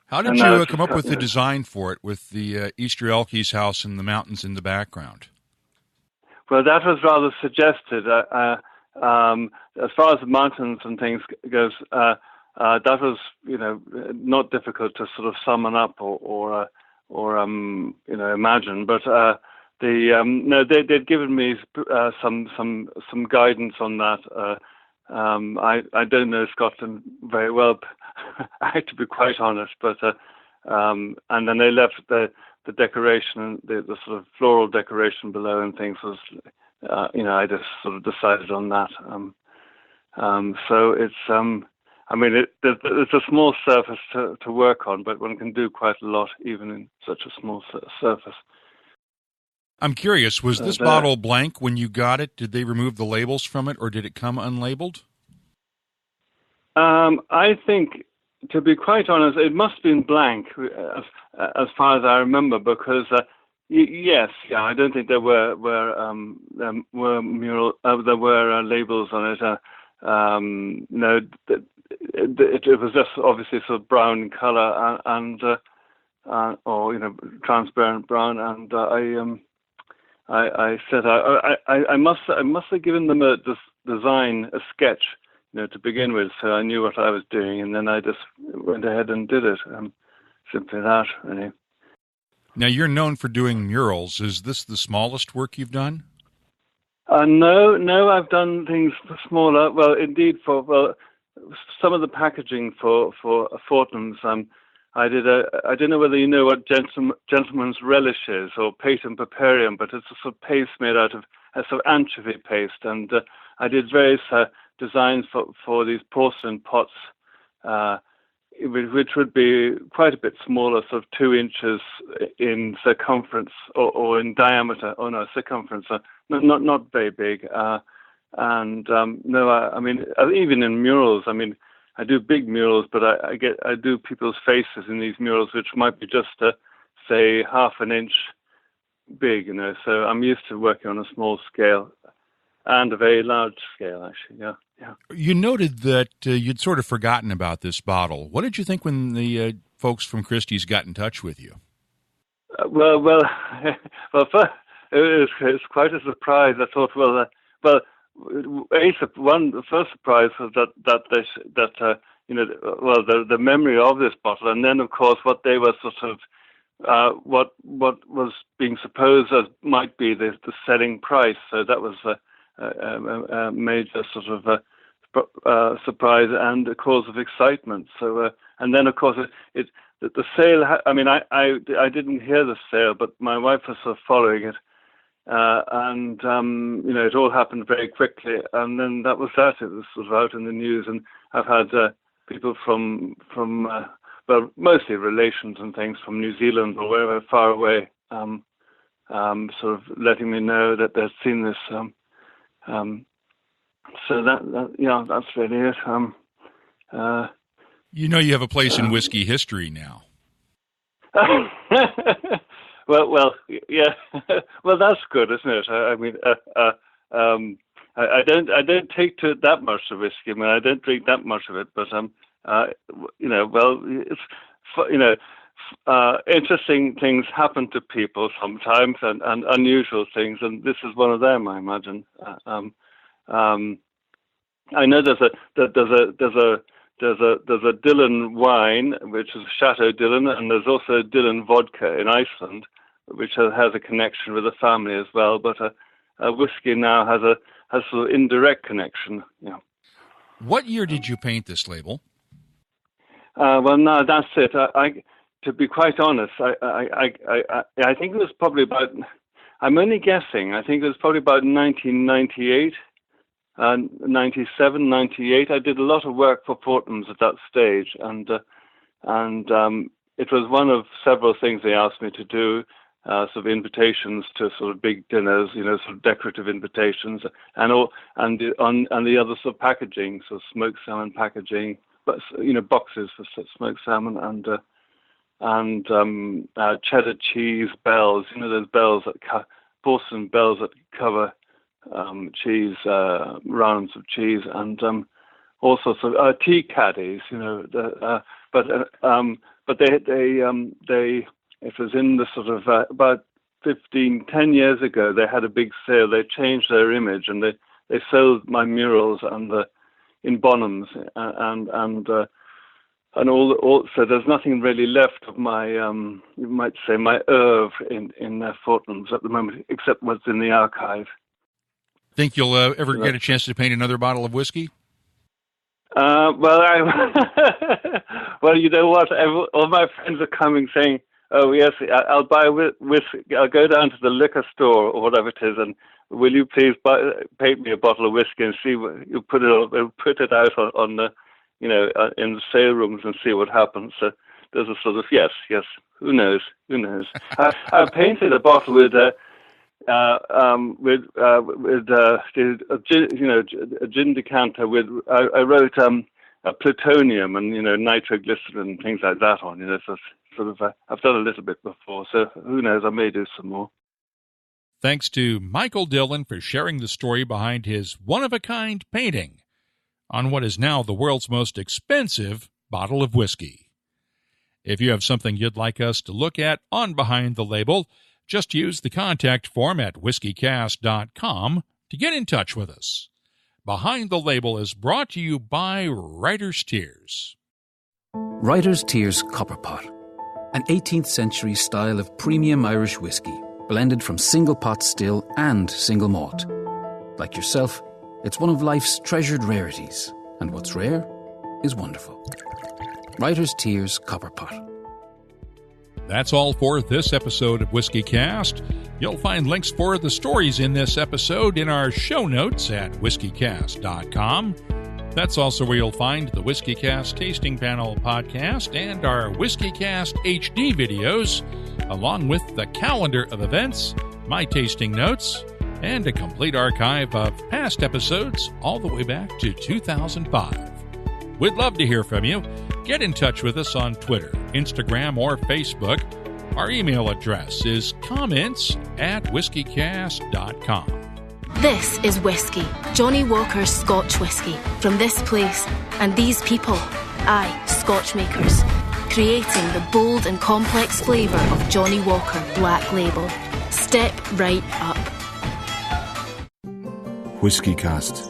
How did you come up with the design for it with the Easter Elchies house and the mountains in the background? Well, that was rather suggested. As far as the mountains and things goes, that was not difficult to sort of summon up or imagine. But they'd given me some guidance on that. I don't know Scotland very well, I have to be quite honest, but and then they left the decoration, the sort of floral decoration below and things was, I just sort of decided on that. So it's, it's a small surface to work on, but one can do quite a lot even in such a small surface. I'm curious, was this bottle blank when you got it? Did they remove the labels from it, or did it come unlabeled? I think, to be quite honest, it must have been blank as far as I remember, because I don't think there were labels on it. It was just obviously sort of brown color and transparent brown, and I said I must have given them a design, a sketch, to begin with, so I knew what I was doing, and then I just went ahead and did it. Simply that, really. Now, you're known for doing murals. Is this the smallest work you've done? No, I've done things smaller. Well, indeed, for some of the packaging for Fortnum's, I don't know whether you know what gentleman's relish is, or patum purpureum, but it's a sort of paste made out of a sort of anchovy paste, and I did various designs for these porcelain pots, which would be quite a bit smaller, sort of 2 inches in circumference or in diameter. Oh no, circumference, not very big. Even in murals, I do big murals, but I do people's faces in these murals, which might be just say half an inch big, So I'm used to working on a small scale and a very large scale, actually. Yeah. You noted that you'd sort of forgotten about this bottle. What did you think when the folks from Christie's got in touch with you? First, it's quite a surprise. I thought, the first surprise was the memory of this bottle, and then of course what they were sort of what was being supposed as might be the selling price. So that was a major sort of surprise and a cause of excitement. So and then of course the sale. I didn't hear the sale, but my wife was sort of following it, and it all happened very quickly. And then that was that. It was sort of out in the news, and I've had people from mostly relations and things from New Zealand or wherever far away, sort of letting me know that they've seen this. So that's really it. You have a place in whiskey history now. well, yeah. Well, that's good, isn't it? I don't take to it that much of whiskey. I don't drink that much of it, but interesting things happen to people sometimes, and unusual things, and this is one of them, I imagine. I know there's a Dillon wine, which is Chateau Dillon, and there's also Dillon vodka in Iceland, which has a connection with the family as well. But a whiskey now has a sort of indirect connection. Yeah. What year did you paint this label? No, that's it. To be quite honest, I think it was probably about. I'm only guessing. I think it was probably about 1998. 97, 98. I did a lot of work for Fortnum's at that stage, and it was one of several things they asked me to do, sort of invitations to sort of big dinners, sort of decorative invitations, and the other sort of packaging, so smoked salmon packaging, but boxes for smoked salmon and cheddar cheese bells, those bells porcelain bells that cover cheese, rounds of cheese, and all sorts of tea caddies, but they it was in the sort of about 10 years ago, they had a big sale. They changed their image, and they sold my murals in Bonhams, and all. So there's nothing really left of my, you might say, my oeuvre in Fortnum's at the moment, except what's in the archive. Think you'll ever get a chance to paint another bottle of whiskey? Well, you know what? All my friends are coming saying, "Oh yes, I'll buy whiskey. I'll go down to the liquor store or whatever it is, and will you please paint me a bottle of whiskey and see what you put it out on the, in the sale rooms and see what happens." So there's a sort of yes. Who knows? I painted a bottle with. A gin decanter with. I wrote a plutonium and nitroglycerin and things like that on. So sort of. I've done a little bit before, so who knows? I may do some more. Thanks to Michael Dillon for sharing the story behind his one-of-a-kind painting on what is now the world's most expensive bottle of whiskey. If you have something you'd like us to look at on Behind the Label, just use the contact form at whiskycast.com to get in touch with us. Behind the Label is brought to you by Writer's Tears. Writer's Tears Copper Pot, an 18th century style of premium Irish whiskey, blended from single pot still and single malt. Like yourself, it's one of life's treasured rarities, and what's rare is wonderful. Writer's Tears Copper Pot. That's all for this episode of WhiskyCast. You'll find links for the stories in this episode in our show notes at whiskycast.com. That's also where you'll find the WhiskyCast Tasting Panel podcast and our WhiskyCast HD videos, along with the calendar of events, my tasting notes, and a complete archive of past episodes all the way back to 2005. We'd love to hear from you. Get in touch with us on Twitter, Instagram, or Facebook. Our email address is comments@whiskycast.com. This is Whiskey, Johnny Walker's Scotch whiskey, from this place and these people, aye, Scotch makers, creating the bold and complex flavour of Johnnie Walker Black Label. Step right up. WhiskyCast.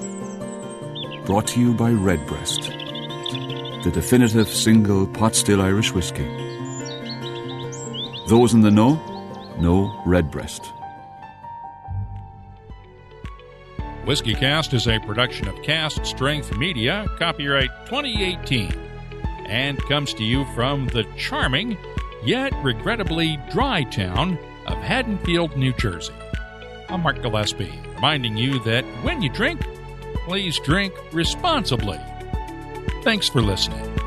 Brought to you by Redbreast, the definitive single pot still Irish whiskey. Those in the know Redbreast. WhiskyCast is a production of Cast Strength Media, copyright 2018, and comes to you from the charming, yet regrettably dry town of Haddonfield, New Jersey. I'm Mark Gillespie, reminding you that when you drink, please drink responsibly. Thanks for listening.